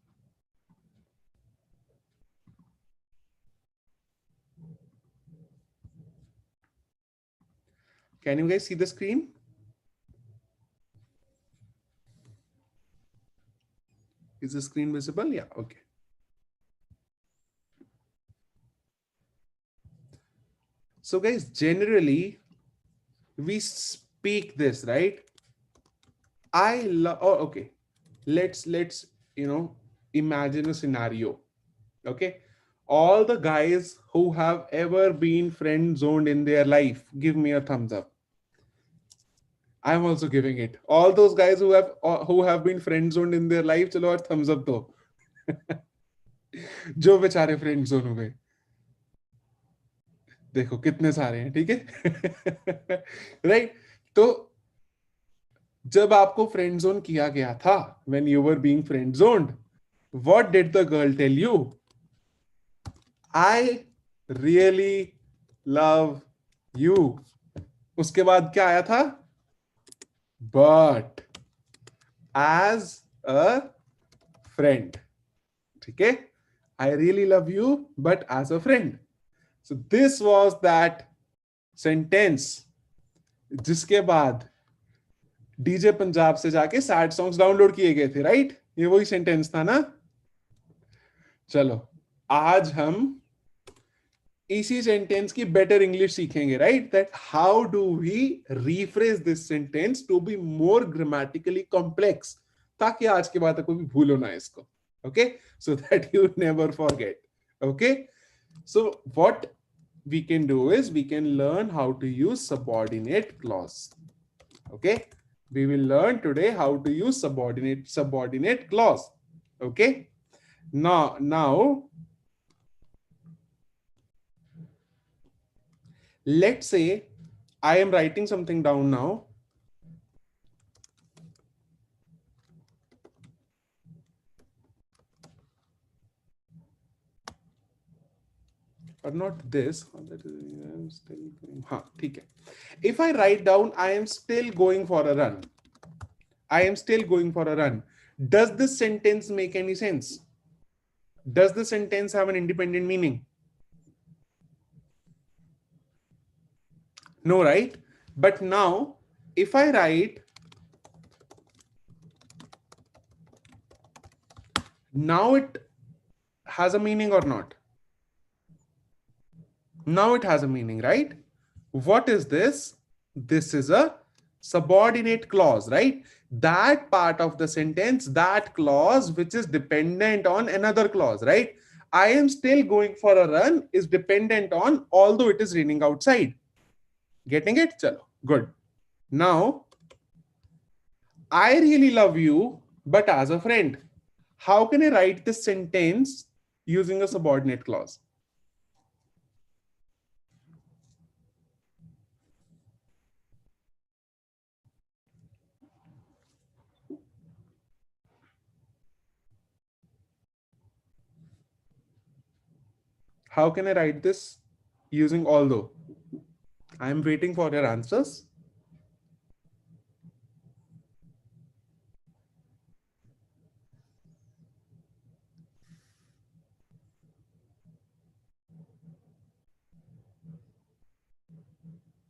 Can you guys see the screen? Is the screen visible? Yeah, okay. So guys, generally we speak this, right? I love, oh, okay. Let's, imagine a scenario. Okay. All the guys who have ever been friend zoned in their life, give me a thumbs up. I'm also giving it. All those guys who have been friend zoned in their life, chalo aur thumbs up do. जो बेचारे friend zone हुए, देखो कितने सारे हैं. ठीक है. Right. तो जब आपको फ्रेंड जोन किया गया था, when you were being friend zoned, what did the girl tell you? I really love you. उसके बाद क्या आया था? But as a friend. ठीक है. I really love you, but as a friend. So this was that sentence जिसके बाद DJ Punjab से जाके सैड सॉन्ग्स डाउनलोड किए गए थे. राइट? ये वही सेंटेंस था ना. चलो आज हम इसी सेंटेंस की बेटर इंग्लिश सीखेंगे. Right? That how do we rephrase this sentence to be more grammatically complex, ताकि आज के बाद कोई भी भूलो ना इसको. Okay, so that you never forget. Okay, so what we can do is we can learn how to use subordinate clause. Okay, we will learn today how to use subordinate clause. Okay, now let's say I am writing something down now. Or not this. I'm still going. ठीक है. If I write down, I am still going for a run. I am still going for a run. Does this sentence make any sense? Does the sentence have an independent meaning? No, right? But now, if I write, now it has a meaning or not? Now it has a meaning, right? What is this? This is a subordinate clause, right? That part of the sentence, that clause which is dependent on another clause, right? I am still going for a run is dependent on although it is raining outside. Getting it? Chalo. Good. Now, I really love you, but as a friend. How can I write this sentence using a subordinate clause? How can I write this using although? I am waiting for your answers.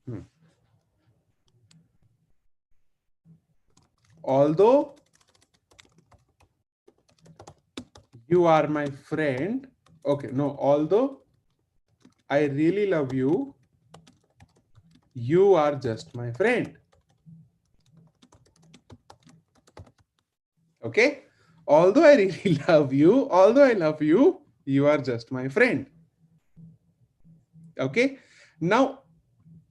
Hmm. Although you are my friend. Okay, no, although I really love you, you are just my friend. Okay, although I really love you, you are just my friend. Okay, now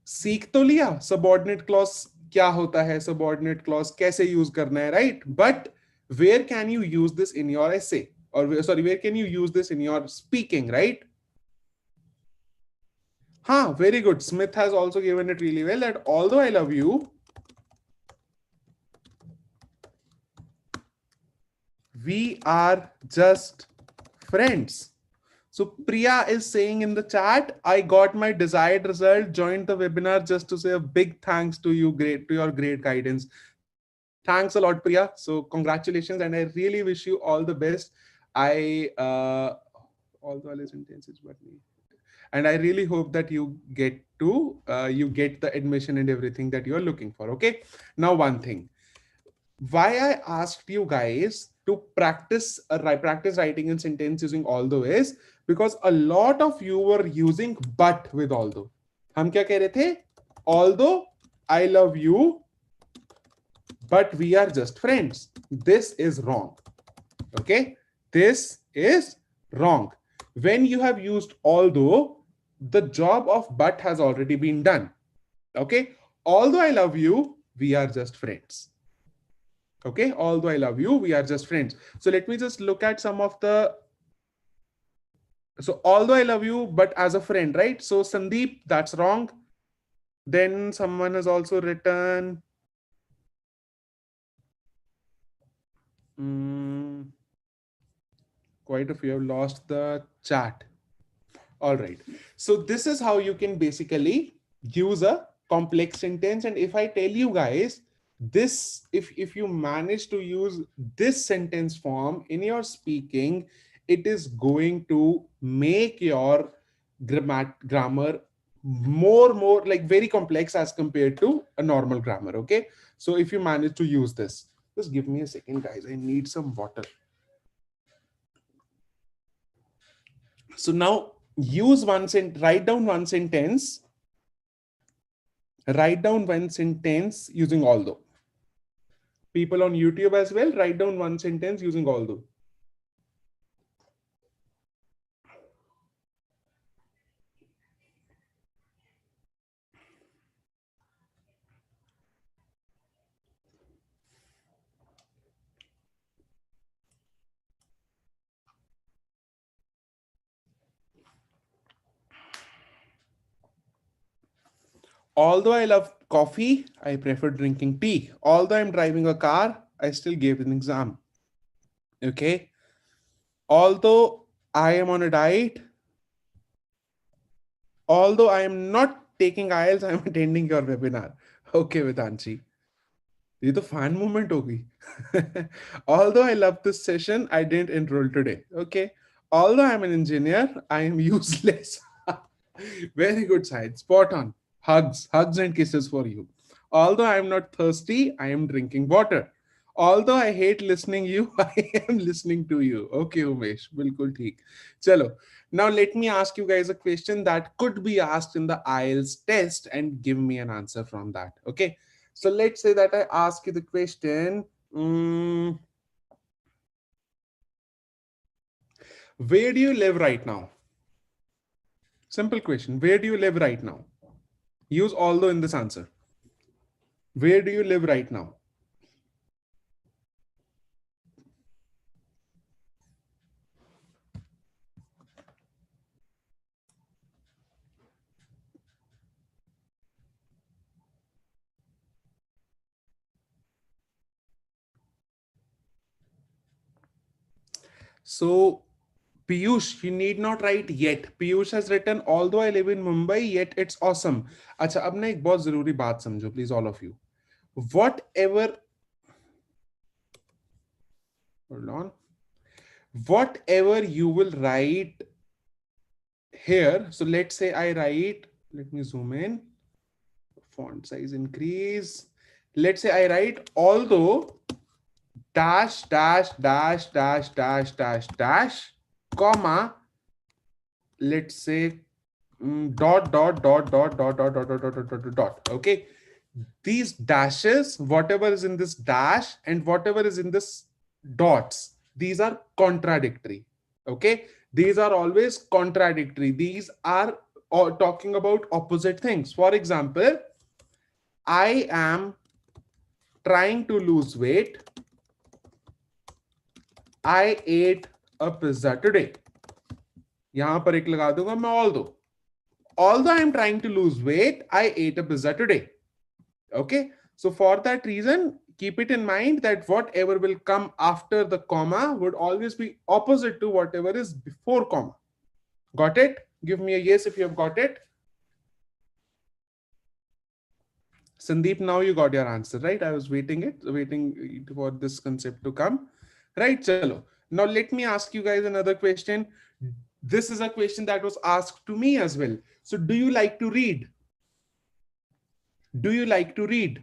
सीख तो लिया subordinate clause क्या होता है, subordinate clause कैसे use करना है, right? But where can you use this in your essay, और sorry, where can you use this in your speaking, right? हाँ, very good. Smith has also given it really well that although I love you, we are just friends. So Priya is saying in the chat, I got my desired result, joined the webinar just to say a big thanks to you, great to your great guidance. Thanks a lot, Priya. So congratulations, and I really wish you all the best. I although I listen tenses, but me. And I really hope that you get the admission and everything that you're looking for. Okay. Now, one thing why I asked you guys to practice writing in sentence using although is because a lot of you were using but with although. हम क्या कह रहे थे? Although I love you, but we are just friends. This is wrong. Okay, this is wrong. When you have used although, the job of but has already been done. Okay, although I love you, we are just friends. Okay, although I love you, we are just friends. So let me just look at some of the. So although I love you, but as a friend, right? So Sandeep, that's wrong. Then someone has also written. Quite a few have lost the chat. All right. So this is how you can basically use a complex sentence. And if I tell you guys this, if you manage to use this sentence form in your speaking, it is going to make your grammar more like very complex as compared to a normal grammar. Okay. So if you manage to use this, just give me a second, guys. I need some water. So now use one sentence, write down one sentence using although. People on YouTube as well, write down one sentence using although. Although I love coffee, I prefer drinking tea. Although I'm driving a car, I still gave an exam. Okay. Although I am on a diet, although I am not taking IELTS, I am attending your webinar. Okay, Vedanshi. ये तो fan moment होगी. Although I love this session, I didn't enroll today. Okay. Although I'm an engineer, I am useless. Very good side. Spot on. Hugs and kisses for you. Although I am not thirsty, I am drinking water. Although I hate listening you, I am listening to you. Okay, Umesh, बिल्कुल ठीक. चलो. Now let me ask you guys a question that could be asked in the IELTS test and give me an answer from that. Okay. So let's say that I ask you the question. mm, where do you live right now? Simple question. Where do you live right now? Use although in this answer. Where do you live right now? So Piyush, you need not write yet. Piyush has written, although I live in Mumbai, yet it's awesome. अच्छा अब ना एक बहुत जरूरी बात समझो, please all of you. Whatever, hold on. Whatever you will write here. So let's say I write, let me zoom in, font size increase. Let's say I write, although dash dash dash dash dash dash dash, comma, let's say dot dot dot dot dot dot dot dot dot dot dot dot. Okay, these dashes, whatever is in this dash and whatever is in this dots, these are contradictory. Okay, these are always contradictory. These are talking about opposite things. For example, I am trying to lose weight. I ate a pizza today. यहां पर एक लगा दूंगा मैं although I am trying to lose weight, I ate a pizza today. Okay, so for that reason, keep it in mind that whatever will come after the comma would always be opposite to whatever is before comma. Got it? Give me a yes if you have got it. Sandeep, now you got your answer, right? I was waiting for this concept to come. Right, chalo. Now let me ask you guys another question. This is a question that was asked to me as well. So do you like to read? Do you like to read?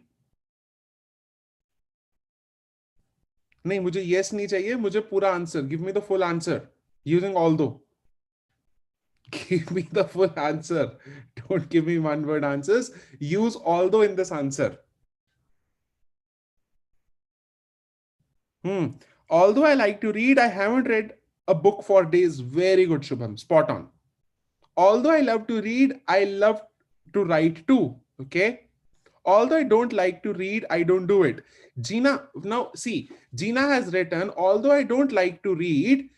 नहीं मुझे yes नहीं चाहिए, मुझे पूरा answer. Give me the full answer using although. Give me the full answer. Don't give me one word answers. Use although in this answer. Although I like to read, I haven't read a book for days. Very good, Shubham. Spot on. Although I love to read, I love to write too. Okay. Although I don't like to read, I don't do it. Gina, now see, Gina has written, although I don't like to read,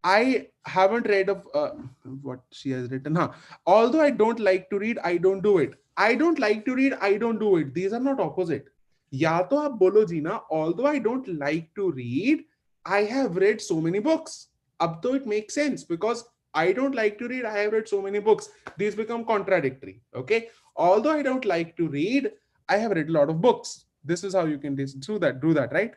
I haven't read of what she has written. Huh? Although I don't like to read, I don't do it. I don't like to read, I don't do it. These are not opposite. या तो आप बोलो जी ना, although I don't like to read, I have read so many books. अब तो it makes sense because I don't like to read, I have read so many books. These become contradictory. Okay. Although I don't like to read, I have read a lot of books. This is how you can do that, right?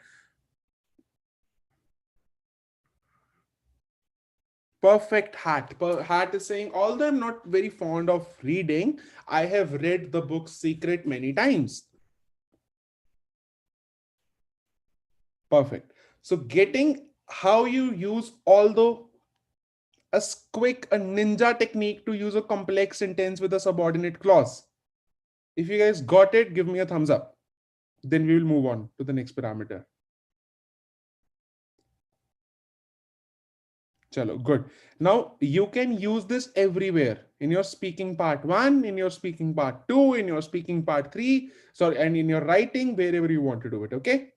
Perfect hat. Hat is saying, although I'm not very fond of reading, I have read the book Secret many times. Perfect. So getting how you use although, a quick, a ninja technique to use a complex sentence with a subordinate clause. If you guys got it, give me a thumbs up. Then we will move on to the next parameter. Chalo, good. Now you can use this everywhere in your speaking part 1, in your speaking part 2, in your speaking part 3, sorry, and in your writing, wherever you want to do it. Okay.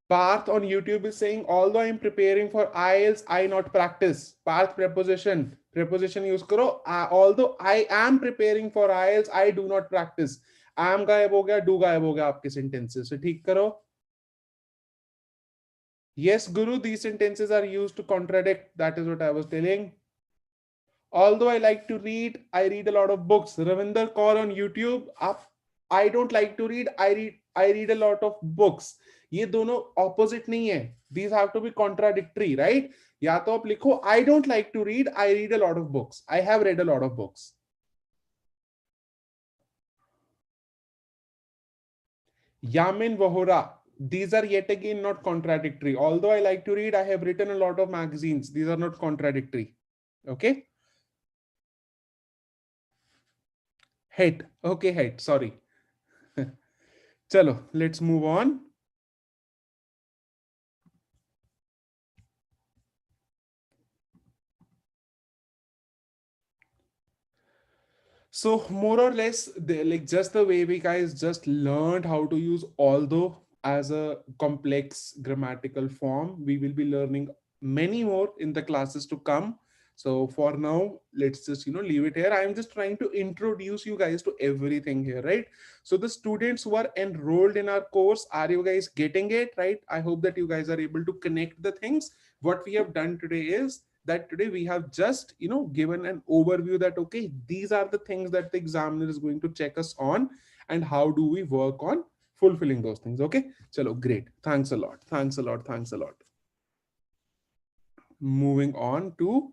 Parth on YouTube is saying, although I'm preparing for IELTS, I not practice. Parth preposition use karo. Although I am preparing for IELTS, I do not practice. Am गायब हो गया, do गायब हो गया आपके sentences. So ठीक करो. Yes, Guru, these sentences are used to contradict. That is what I was telling. Although I like to read, I read a lot of books. Ravinder Kaur on YouTube, I don't like to read, I read a lot of books. ये दोनों opposite नहीं है. These have to be contradictory, right? या तो आप लिखो I don't like to read, I read a lot of books. I have read a lot of books. Yamin Vohora. These are yet again not contradictory. Although I like to read, I have written a lot of magazines. These are not contradictory. Okay. Hate. Okay, hate. Sorry. Chalo, let's move on. So more or less, like just the way we guys just learned how to use although as a complex grammatical form, we will be learning many more in the classes to come. So for now, let's just leave it here. I am just trying to introduce you guys to everything here, right? So the students who are enrolled in our course, are you guys getting it right? I hope that you guys are able to connect the things. What we have done today is that today we have just given an overview that okay, these are the things that the examiner is going to check us on, and how do we work on fulfilling those things. Okay, chalo, great, thanks a lot, thanks a lot, thanks a lot. Moving on to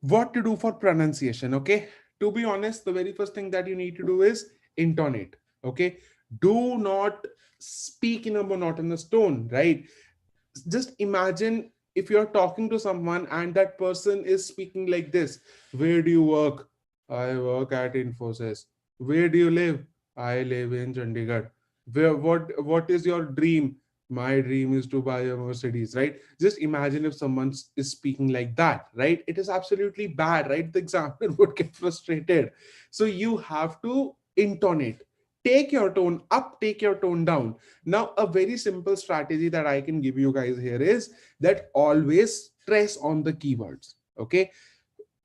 what to do for pronunciation. Okay, to be honest, the very first thing that you need to do is intonate. Okay, do not speak in a monotonous tone, right? Just imagine if you're talking to someone and that person is speaking like this. Where do you work? I work at Infosys. Where do you live? I live in Chandigarh. What is your dream? My dream is to buy a Mercedes, right? Just imagine if someone is speaking like that, right? It is absolutely bad, right? The examiner would get frustrated. So you have to intonate. Take your tone up, take your tone down. Now, a very simple strategy that I can give you guys here is that always stress on the keywords. Okay,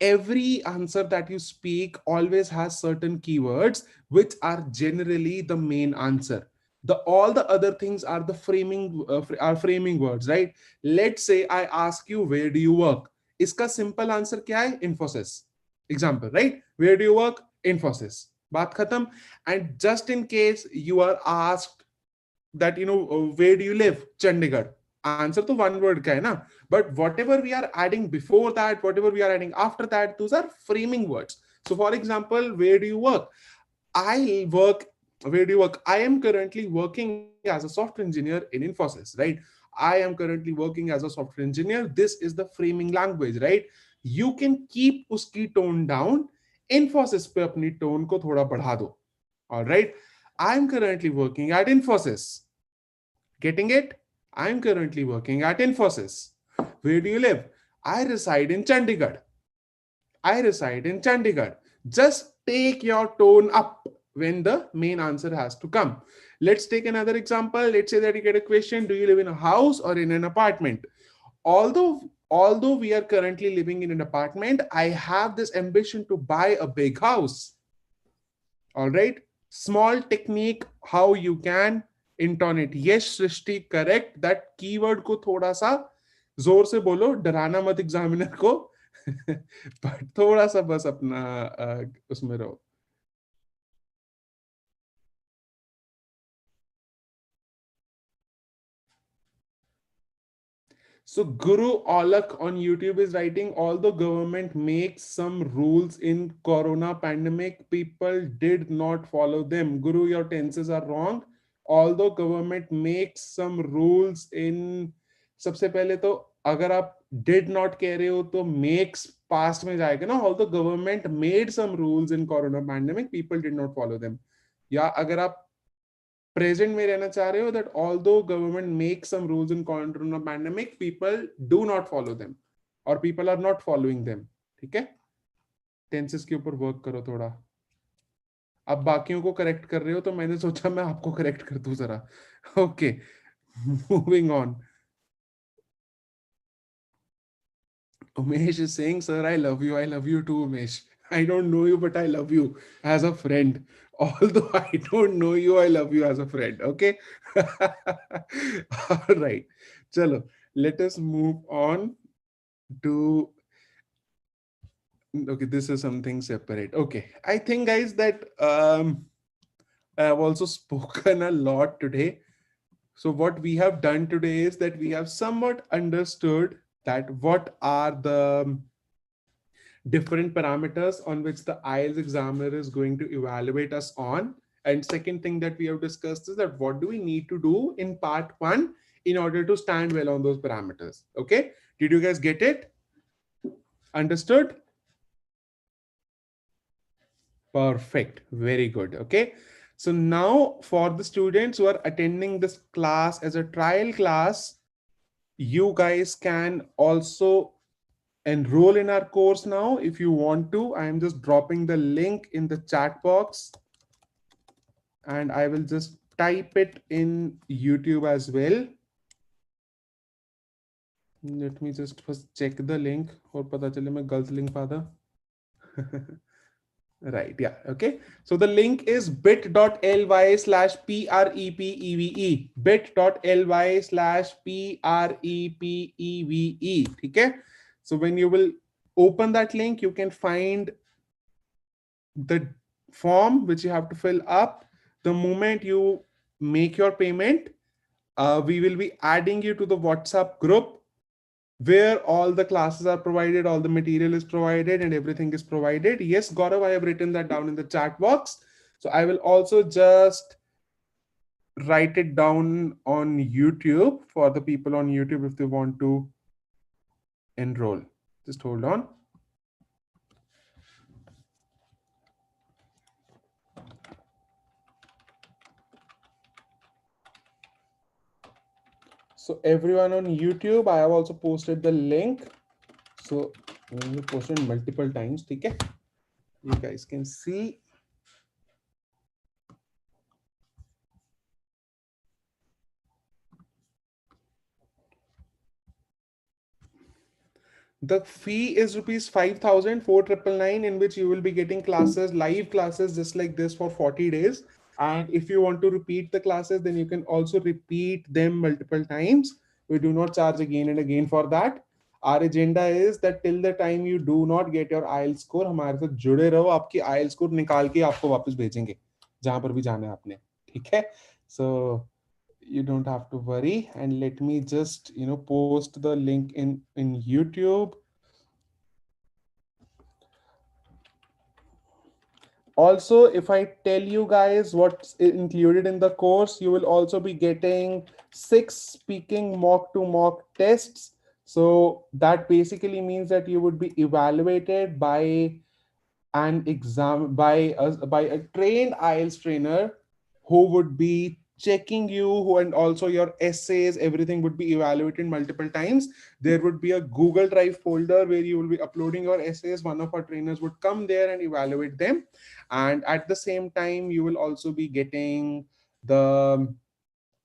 every answer that you speak always has certain keywords which are generally the main answer. The all the other things are the framing words, right? Let's say I ask you, where do you work? Iska simple answer kya hai? Infosys. Example, right? Where do you work? Infosys. Baat khatam. And just in case you are asked that where do you live? Chandigarh. Answer to one word ka hai na. But whatever we are adding before that, whatever we are adding after that, those are framing words. So for example, where do you work? I work. Where do you work? I am currently working as a software engineer in Infosys, right? I am currently working as a software engineer. This is the framing language, right? You can keep uski tone down. Infosys पे अपनी tone को थोड़ा बढ़ा दो. All right. I'm currently working at Infosys. Getting it? I'm currently working at Infosys. Where do you live? I reside in Chandigarh. I reside in Chandigarh. Just take your tone up when the main answer has to come. Let's take another example. Let's say that you get a question: do you live in a house or in an apartment? Although we are currently living in an apartment, I have this ambition to buy a big house. All right. Small technique how you can intonate. Yes, Srishti, correct. That keyword को थोड़ा सा जोर से बोलो, डराना मत examiner को. But थोड़ा सा बस अपना उसमें रहो. So Guru Alak on YouTube is writing, although government makes some rules in corona pandemic, people did not follow them. Guru, your tenses are wrong. Although government makes some rules in, सबसे पहले तो अगर आप did not कह रहे हो तो makes past में जाएगा ना. Although government made some rules in corona pandemic, people did not follow them. या अगर आप प्रेजेंट में रहना चाह रहे हो, that although government make some rules in corona pandemic, people do not follow them और people are not following them. ठीक है, टेंसेस के ऊपर वर्क करो थोड़ा. अब बाकियों को करेक्ट कर रहे हो तो मैंने सोचा मैं आपको करेक्ट कर दूं जरा. Okay, moving on. Umesh is saying, sir, I love you. I love you too, Umesh. I don't know you, but I love you as a friend. Although I don't know you, I love you as a friend. Okay. All right. Chalo, let us move on to. Okay, this is something separate. Okay. I think, guys, that I have also spoken a lot today. So, what we have done today is that we have somewhat understood that what are the different parameters on which the IELTS examiner is going to evaluate us on. And second thing that we have discussed is that what do we need to do in part 1 in order to stand well on those parameters. Okay, did you guys get it? Understood? Perfect. Very good. Okay. So now for the students who are attending this class as a trial class, you guys can also enroll in our course now if you want to. I am just dropping the link in the chat box and I will just type it in YouTube as well. Let me just first check the link. और पता चले मैं गलत link पा था. Right. Yeah. Okay. So the link is bit.ly/prepeve. bit.ly/prepeve. Okay. So when you will open that link, you can find the form which you have to fill up. The moment you make your payment, we will be adding you to the WhatsApp group where all the classes are provided, all the material is provided, and everything is provided. Yes, Gaurav, I have written that down in the chat box. So I will also just write it down on YouTube for the people on YouTube if they want to enroll. Just hold on. So everyone on YouTube, I have also posted the link. So we posted multiple times. Okay, you guys can see. The fee is rupees 5,499, in which you will be getting classes, live classes just like this for 40 days. And if you want to repeat the classes, then you can also repeat them multiple times. We do not charge again and again for that. Our agenda is that till the time you do not get your IELTS score, हमारे साथ जुड़े रहो, आपकी IELTS score निकाल के आपको वापस भेजेंगे जहां पर भी जाना है आपने. ठीक है? So you don't have to worry, and let me just post the link in YouTube. Also, if I tell you guys what's included in the course, you will also be getting 6 speaking mock to mock tests. So that basically means that you would be evaluated by an exam by a trained IELTS trainer who would be checking you, who and also your essays, everything would be evaluated multiple times. There would be a Google Drive folder where you will be uploading your essays. One of our trainers would come there and evaluate them, and at the same time you will also be getting the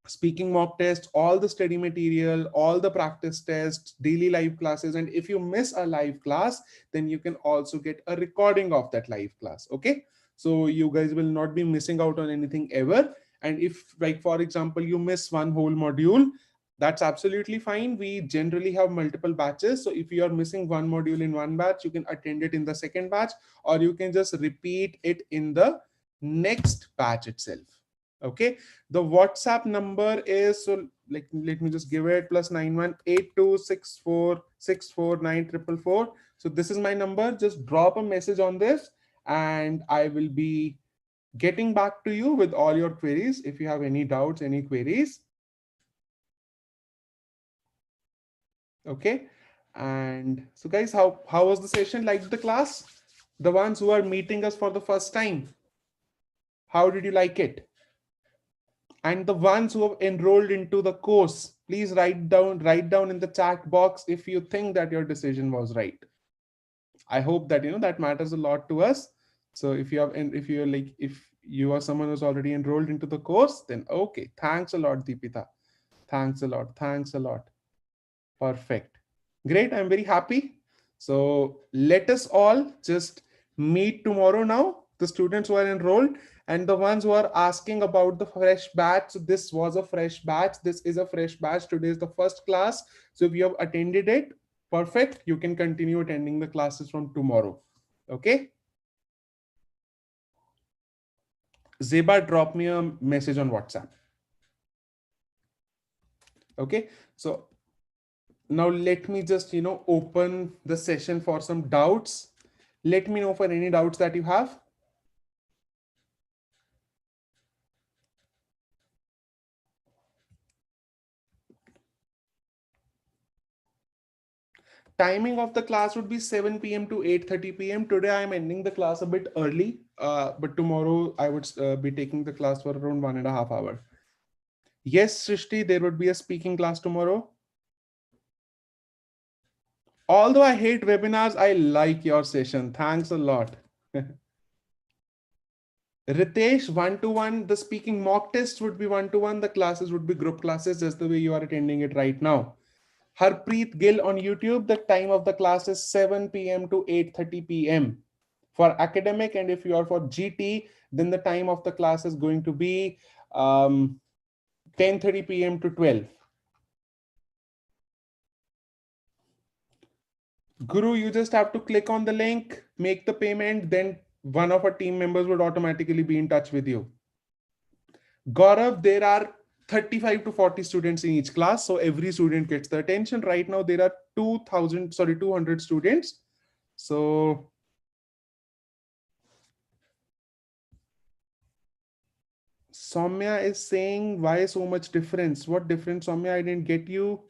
speaking mock test, all the study material, all the practice tests, daily live classes. And if you miss a live class, then you can also get a recording of that live class. Okay, so you guys will not be missing out on anything ever. And if, like, for example, you miss one whole module, that's absolutely fine. We generally have multiple batches. So if you are missing one module in one batch, you can attend it in the second batch, or you can just repeat it in the next batch itself. Okay, the WhatsApp number is, so like, let me just give it, +918264649444. So this is my number. Just drop a message on this and I will be getting back to you with all your queries. If you have any doubts, any queries. Okay, and so guys, how was the session? Like the class, the ones who are meeting us for the first time, how did you like it? And the ones who have enrolled into the course, please write down in the chat box if you think that your decision was right. I hope that that matters a lot to us. So if you have, and if you're like, if you are someone who's already enrolled into the course, then okay, thanks a lot, Deepita. Thanks a lot. Thanks a lot. Perfect. Great. I'm very happy. So let us all just meet tomorrow now, the students who are enrolled and the ones who are asking about the fresh batch. So this was a fresh batch. This is a fresh batch. Today is the first class. So if you have attended it, perfect. You can continue attending the classes from tomorrow. Okay. Zeba, drop me a message on WhatsApp. Okay. So now let me just open the session for some doubts. Let me know for any doubts that you have. Timing of the class would be 7 p.m. to 8:30 p.m. Today I am ending the class a bit early, but tomorrow I would be taking the class for around 1.5 hours. Yes, Srishti, there would be a speaking class tomorrow. Although I hate webinars, I like your session. Thanks a lot. Ritesh, one-to-one, the speaking mock test would be one-to-one, the classes would be group classes, just the way you are attending it right now. Harpreet Gill on YouTube, the time of the class is 7 p.m. to 8:30 p.m. For academic, and if you are for GT, then the time of the class is going to be 10:30 p.m. to 12. Guru, you just have to click on the link, make the payment, then one of our team members would automatically be in touch with you. Gaurav, there are 35 to 40 students in each class, so every student gets the attention. Right now, there are 200 students. So Soumya is saying, why so much difference? What difference, Soumya? I didn't get you.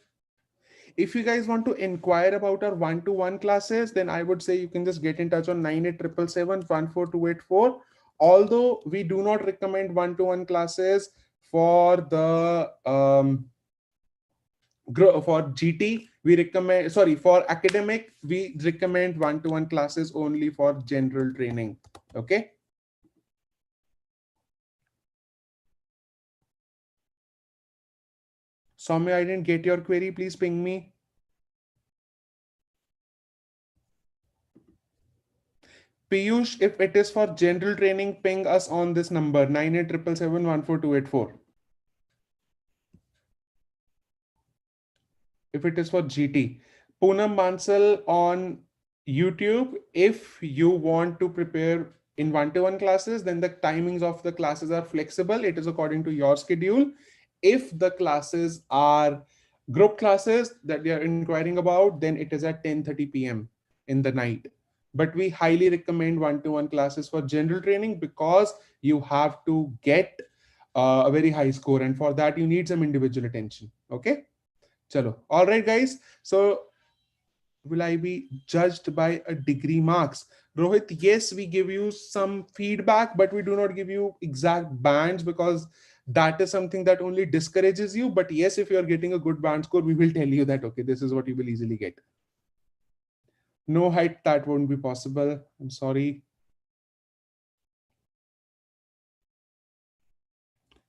If you guys want to inquire about our one-to-one classes, then I would say you can just get in touch on 9877714284. Although we do not recommend one-to-one classes for the for GT, we recommend, sorry, for academic, we recommend one-to-one classes only for general training. Okay. Soumya, I didn't get your query. Please ping me. Piyush, if it is for general training, ping us on this number 9877714284. If it is for GT. Poonam Bansal on YouTube, if you want to prepare in one-to-one classes, then the timings of the classes are flexible. It is according to your schedule. If the classes are group classes that we are inquiring about, then it is at 10:30 p.m. in the night. But we highly recommend one-to-one classes for general training because you have to get a very high score. And for that, you need some individual attention. Okay. Chalo. All right, guys. So will I be judged by a degree marks? Rohit, yes, we give you some feedback, but we do not give you exact bands because that is something that only discourages you. But yes, if you are getting a good band score, we will tell you that, okay, this is what you will easily get. No height, that won't be possible. I'm sorry.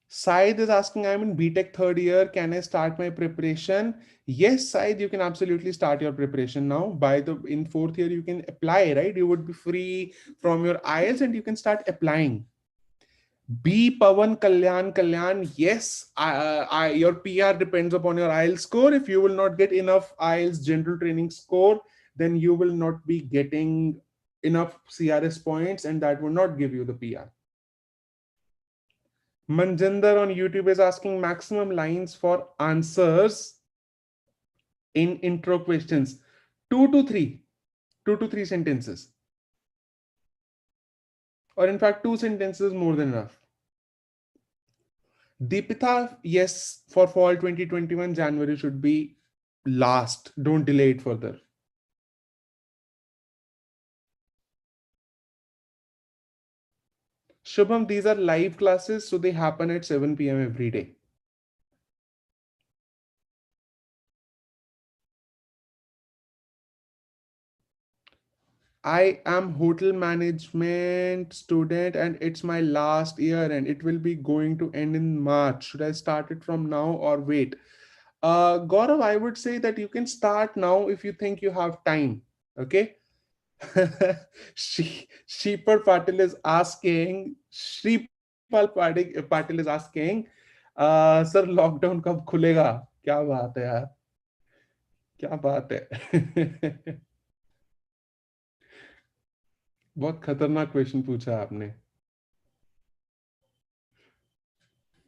Said is asking, I'm in BTech third year. Can I start my preparation? Yes, Said, you can absolutely start your preparation now. In fourth year, you can apply, right? You would be free from your IELTS and you can start applying. B Pavan Kalyan, yes, your PR depends upon your IELTS score. If you will not get enough IELTS general training score, then you will not be getting enough CRS points and that will not give you the PR. Manjinder on YouTube is asking maximum lines for answers in intro questions. Two to three sentences. Or in fact, 2 sentences more than enough. Deepika, yes, for fall 2021, January should be last. Don't delay it further. Shubham, these are live classes, so they happen at 7 p.m. every day. I am hotel management student and it's my last year and it will be going to end in March. Should I start it from now or wait? Gaurav, I would say that you can start now if you think you have time. Okay. Shripal Patil is asking, Patil is asking, sir, lockdown कब खुलेगा? क्या बात है यार? क्या बात है? बहुत खतरनाक क्वेश्चन पूछा आपने.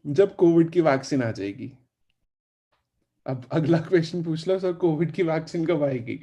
जब कोविड की वैक्सीन आ जाएगी. अब अगला क्वेश्चन पूछ लो सर, कोविड की वैक्सीन कब आएगी?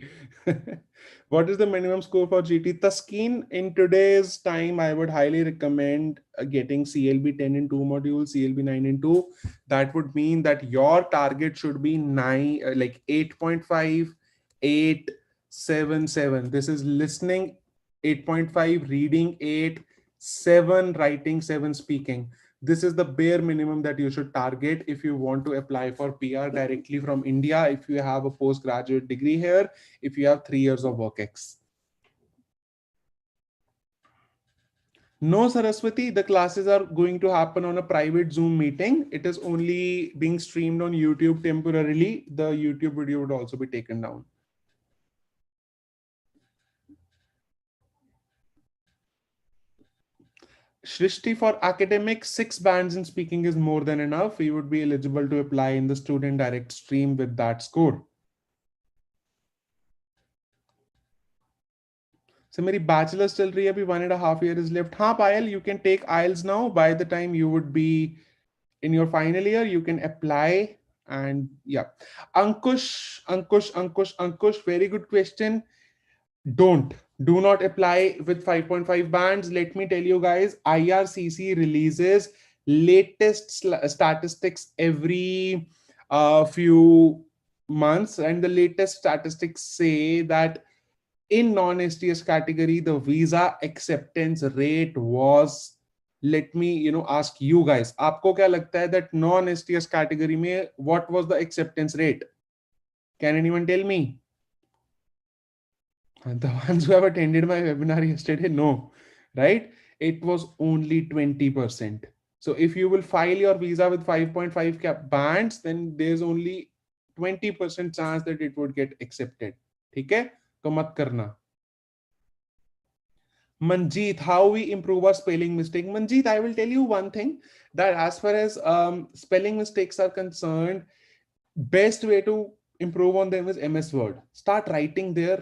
What is the minimum score for GT? Taskeen, in today's time, I would highly recommend getting CLB 10 in 2 modules, CLB 9 in 2. That would mean that your target should be 9, like 8.5, 8, 7, 7. This is listening 8.5, reading 8, 7, writing 7, speaking. This is the bare minimum that you should target if you want to apply for PR directly from India, if you have a postgraduate degree here, if you have 3 years of work ex. No, Saraswati, the classes are going to happen on a private Zoom meeting. It is only being streamed on YouTube temporarily. The YouTube video would also be taken down. Shrishti, for academics, 6 bands in speaking is more than enough. We would be eligible to apply in the student direct stream with that score. So मेरी bachelor's चल रही है अभी 1.5 years is left. हाँ पायल, you can take IELTS now. By the time you would be in your final year, you can apply. And yeah, Ankush, very good question. Do not apply with 5.5 bands. Let me tell you guys, IRCC releases latest statistics every few months, and the latest statistics say that in non-STS category the visa acceptance rate was, let me ask you guys, आपको क्या लगता है that non-STS category में what was the acceptance rate? Can anyone tell me? The ones who have attended my webinar yesterday, no, right? It was only 20%. So if you will file your visa with 5.5 cap bands, then there's only 20% chance that it would get accepted. ठीक है? तो मत करना. Manjeet, how we improve our spelling mistake? Manjeet, I will tell you one thing, that as far as spelling mistakes are concerned, best way to improve on them is MS Word. Start writing there,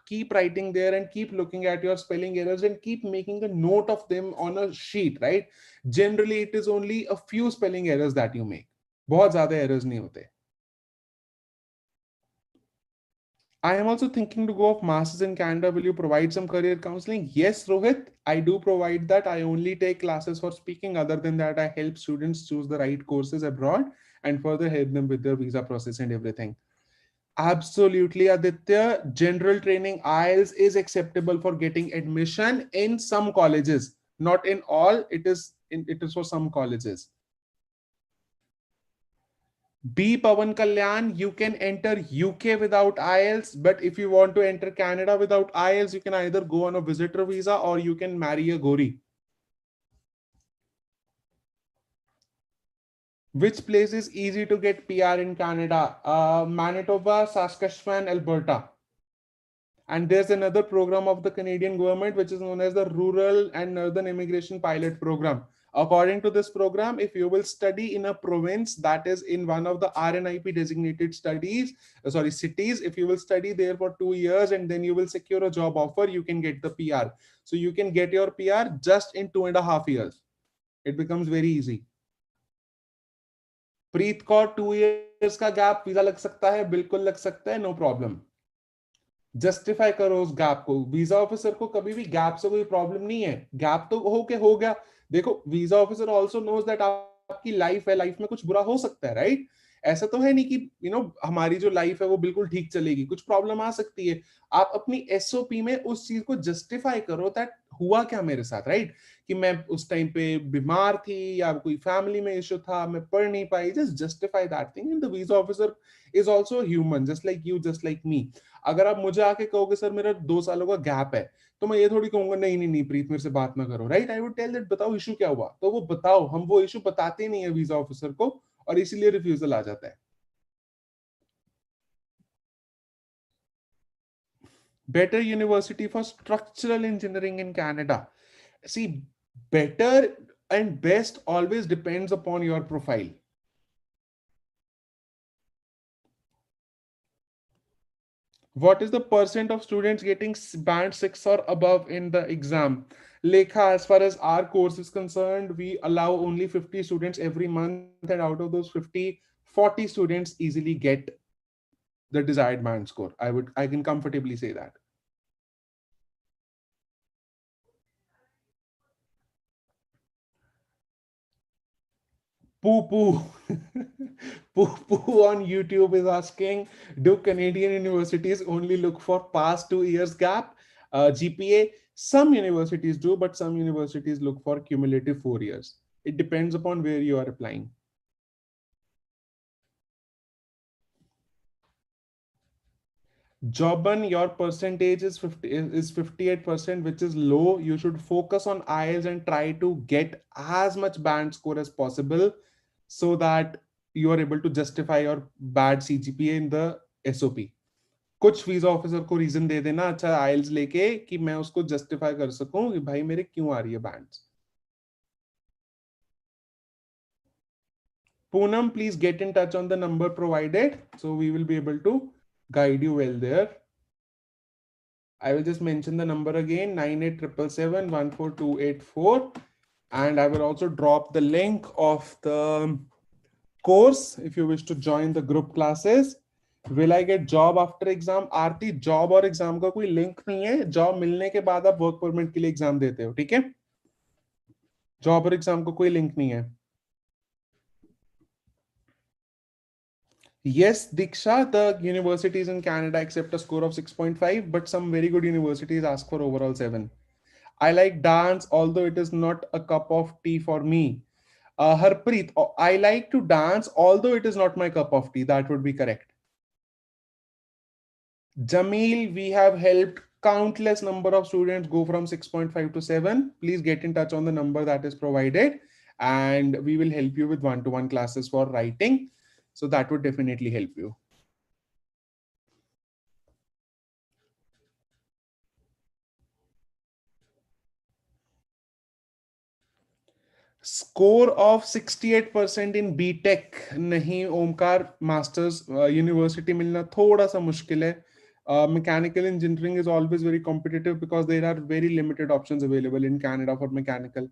keep writing there, and keep looking at your spelling errors and keep making a note of them on a sheet, right? Generally, it is only a few spelling errors that you make. बहुत ज़्यादा errors नहीं होते. I am also thinking to go of masters in Canada. Will you provide some career counseling? Yes, Rohit, I do provide that. I only take classes for speaking. Other than that, I help students choose the right courses abroad and further help them with their visa process and everything. Absolutely, Aditya. General training IELTS is acceptable for getting admission in some colleges, not in all. It is for some colleges. B. Pavan Kalyan, you can enter UK without IELTS, but if you want to enter Canada without IELTS, you can either go on a visitor visa or you can marry a Gori. Which place is easy to get PR in Canada? Manitoba, Saskatchewan, Alberta. And there's another program of the Canadian government, which is known as the Rural and Northern Immigration Pilot Program. According to this program, if you will study in a province that is in one of the RNIP designated cities, if you will study there for 2 years and then you will secure a job offer, you can get the PR. So you can get your PR just in 2.5 years. It becomes very easy. प्रीत को 2 years का gap visa लग सकता है, बिल्कुल लग सकता है, no problem. Justify करो उस गैप को. वीजा ऑफिसर को कभी भी गैप से कोई प्रॉब्लम नहीं है. गैप तो हो गया. देखो, visa officer also knows that आपकी लाइफ है, लाइफ में कुछ बुरा हो सकता है, राइट? ऐसा तो है नहीं कि हमारी जो लाइफ है वो बिल्कुल ठीक चलेगी, कुछ प्रॉब्लम आ सकती है. आप अपनी एसओपी में उस चीज को जस्टिफाई करो दैट हुआ क्या मेरे साथ, राइट? कि मैं उस टाइम पे बीमार थी या कोई फैमिली में इशू था, मैं पढ़ नहीं पाई. Just justify that thing and the visa officer is also human, just like you, just like me. अगर आप मुझे आके कहोगे सर मेरा 2 सालों का गैप है, तो मैं ये थोड़ी कहूंगा नहीं नहीं नहीं प्रीत मेरे से बात ना करो, right? I would tell that बताओ इशू क्या हुआ, तो वो बताओ. हम वो इशू बताते नहीं है वीजा ऑफिसर को और इसीलिए रिफ्यूजल आ जाता है. Better university for structural engineering in Canada. See, better and best always depends upon your profile. What is the percent of students getting band 6 or above in the exam? Lekha, as far as our course is concerned, we allow only 50 students every month, and out of those 50, 40 students easily get the desired band score. I can comfortably say that. Poo poo. Poo poo on YouTube is asking, do Canadian universities only look for past 2 years gap GPA? Some universities do, but some universities look for cumulative 4 years. It depends upon where you are applying. Joban, your percentage is 58%, which is low. You should focus on IELTS and try to get as much band score as possible so that you are able to justify your bad CGPA in the SOP. कुछ visa officer को reason दे देना अच्छा आइल्स लेके कि मैं उसको justify कर सकूं कि भाई मेरे क्यों आ रही है bands. Poonam, please get in touch on the number provided so we will be able to guide you well there. I will just mention the number again, 9877714284, and I will also drop the link of the course if you wish to join the group classes. Will I get job after exam? Aarti, job और exam का कोई link नहीं है. Job मिलने के बाद आप work permit के लिए एग्जाम देते हो, ठीक है? जॉब और एग्जाम का कोई लिंक नहीं है. Yes, Diksha, the universities in Canada accept a score of 6.5, but some very good universities ask for overall 7. I like dance, although it is not a cup of tea for me. Harpreet, I like to dance, although it is not my cup of tea. That would be correct. Jameel, we have helped countless number of students go from 6.5 to 7. Please get in touch on the number that is provided, and we will help you with one-to-one classes for writing. So that would definitely help you. Score of 68% in BTech नहीं Omkar. Masters university मिलना थोड़ा सा मुश्किल है. Mechanical engineering is always very competitive because there are very limited options available in Canada for mechanical.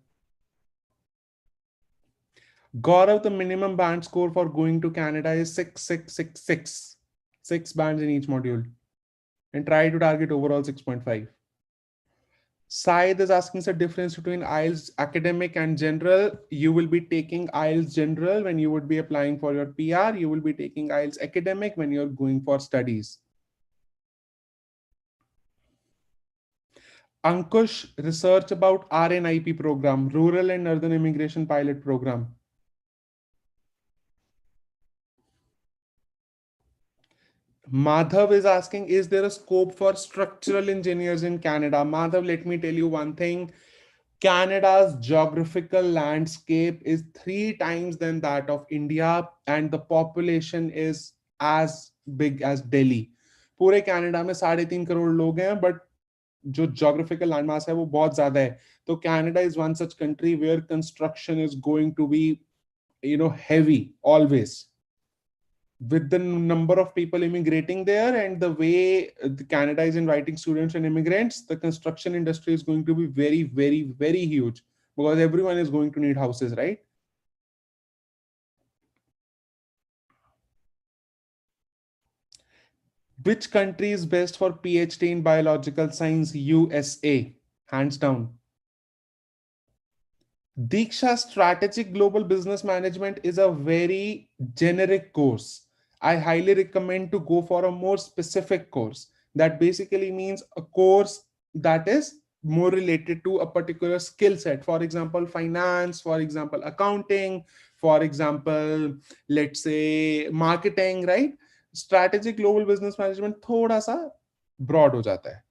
Gaurav, the minimum band score for going to Canada is 6666. 6 bands in each module. And try to target overall 6.5. Syed is asking the difference between IELTS academic and general. You will be taking IELTS general when you would be applying for your PR. You will be taking IELTS academic when you're going for studies. Ankush, research about RNIP program, Rural and Northern Immigration Pilot Program. Madhav is asking, is there a scope for structural engineers in Canada? Madhav, let me tell you one thing. Canada's geographical landscape is 3 times than that of India, and the population is as big as Delhi. पूरे Canada में 3.5 करोड़ लोग हैं, but जो geographical landmass है वो बहुत ज्यादा है. तो Canada is one such country where construction is going to be, heavy always. With the number of people immigrating there and the way Canada is inviting students and immigrants, the construction industry is going to be very, very, very huge because everyone is going to need houses, right? Which country is best for PhD in biological science? USA, hands down. Diksha, Strategic Global Business Management is a very generic course. I highly recommend to go for a more specific course. That basically means a course that is more related to a particular skill set. For example, finance, for example, accounting, for example, let's say marketing, right? Strategic Global Business Management thoda sa broad ho jata hai.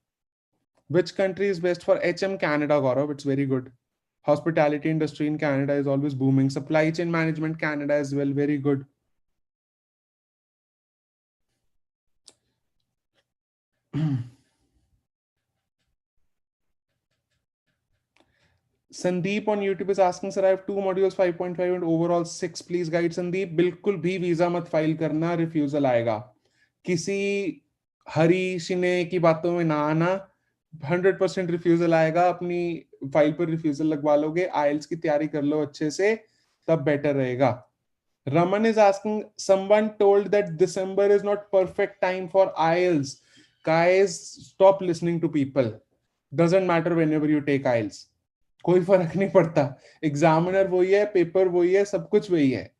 Which country is best for HM? Canada, Gaurav. It's very good. Hospitality industry in Canada is always booming. Supply chain management, Canada as well, very good. Sandeep on YouTube is asking, sir, I have 2 modules, 5.5 and overall 6. Please guide Sandeep. बिल्कुल भी visa मत file करना, refusal आएगा. किसी हरी शिने की बातों में ना आना. 100% रिफ्यूजल आएगा. अपनी फाइल पर रिफ्यूजल लगवा लोगे. आइल्स की तैयारी कर लो अच्छे से, तब बेटर रहेगा. Raman is asking, someone told that December is not perfect time for IELTS. Guys, stop listening to people. Doesn't matter whenever you take IELTS. कोई फर्क नहीं पड़ता, एग्जामिनर वही है, पेपर वही है, सब कुछ वही है.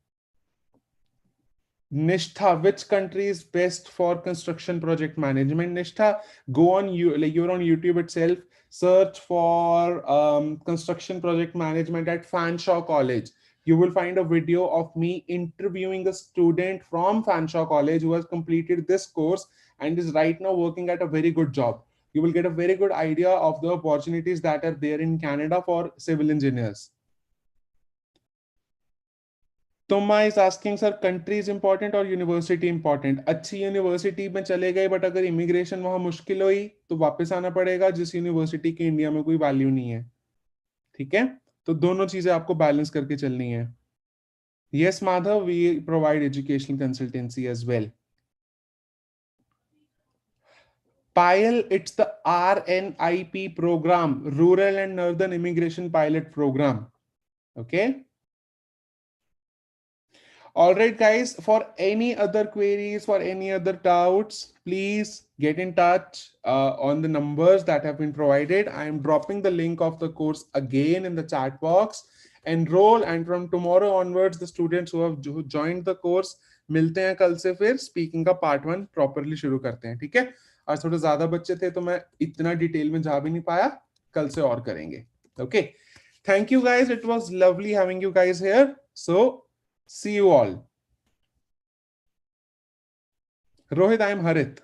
Nishtha, which country is best for construction project management? Nishtha, go on you like you're on YouTube itself. Search for construction project management at Fanshawe College. You will find a video of me interviewing a student from Fanshawe College who has completed this course and is right now working at a very good job. You will get a very good idea of the opportunities that are there in Canada for civil engineers. Toma is asking sir, country is important और university important. अच्छी university में चले गए but अगर immigration वहां मुश्किल हुई तो वापस आना पड़ेगा, जिस यूनिवर्सिटी की इंडिया में कोई वैल्यू नहीं है. ठीक है, तो दोनों चीजें आपको बैलेंस करके चलनी है. Yes, Madhav, we provide educational consultancy as well. Pile, it's the RNIP program, Rural and Northern Immigration Pilot Program. Okay. All right, guys, for any other queries, for any other doubts, please get in touch on the numbers that have been provided. I am dropping the link of the course again in the chat box. Enroll, and from tomorrow onwards, the students who have joined the course, मिलते हैं कल से, फिर speaking का part 1 properly शुरू करते हैं. ठीक है, आज थोड़े ज्यादा बच्चे थे तो मैं इतना डिटेल में जा भी नहीं पाया, कल से और करेंगे. Okay, thank you guys, it was lovely having you guys here. So see you all. Rohit, I am Harit.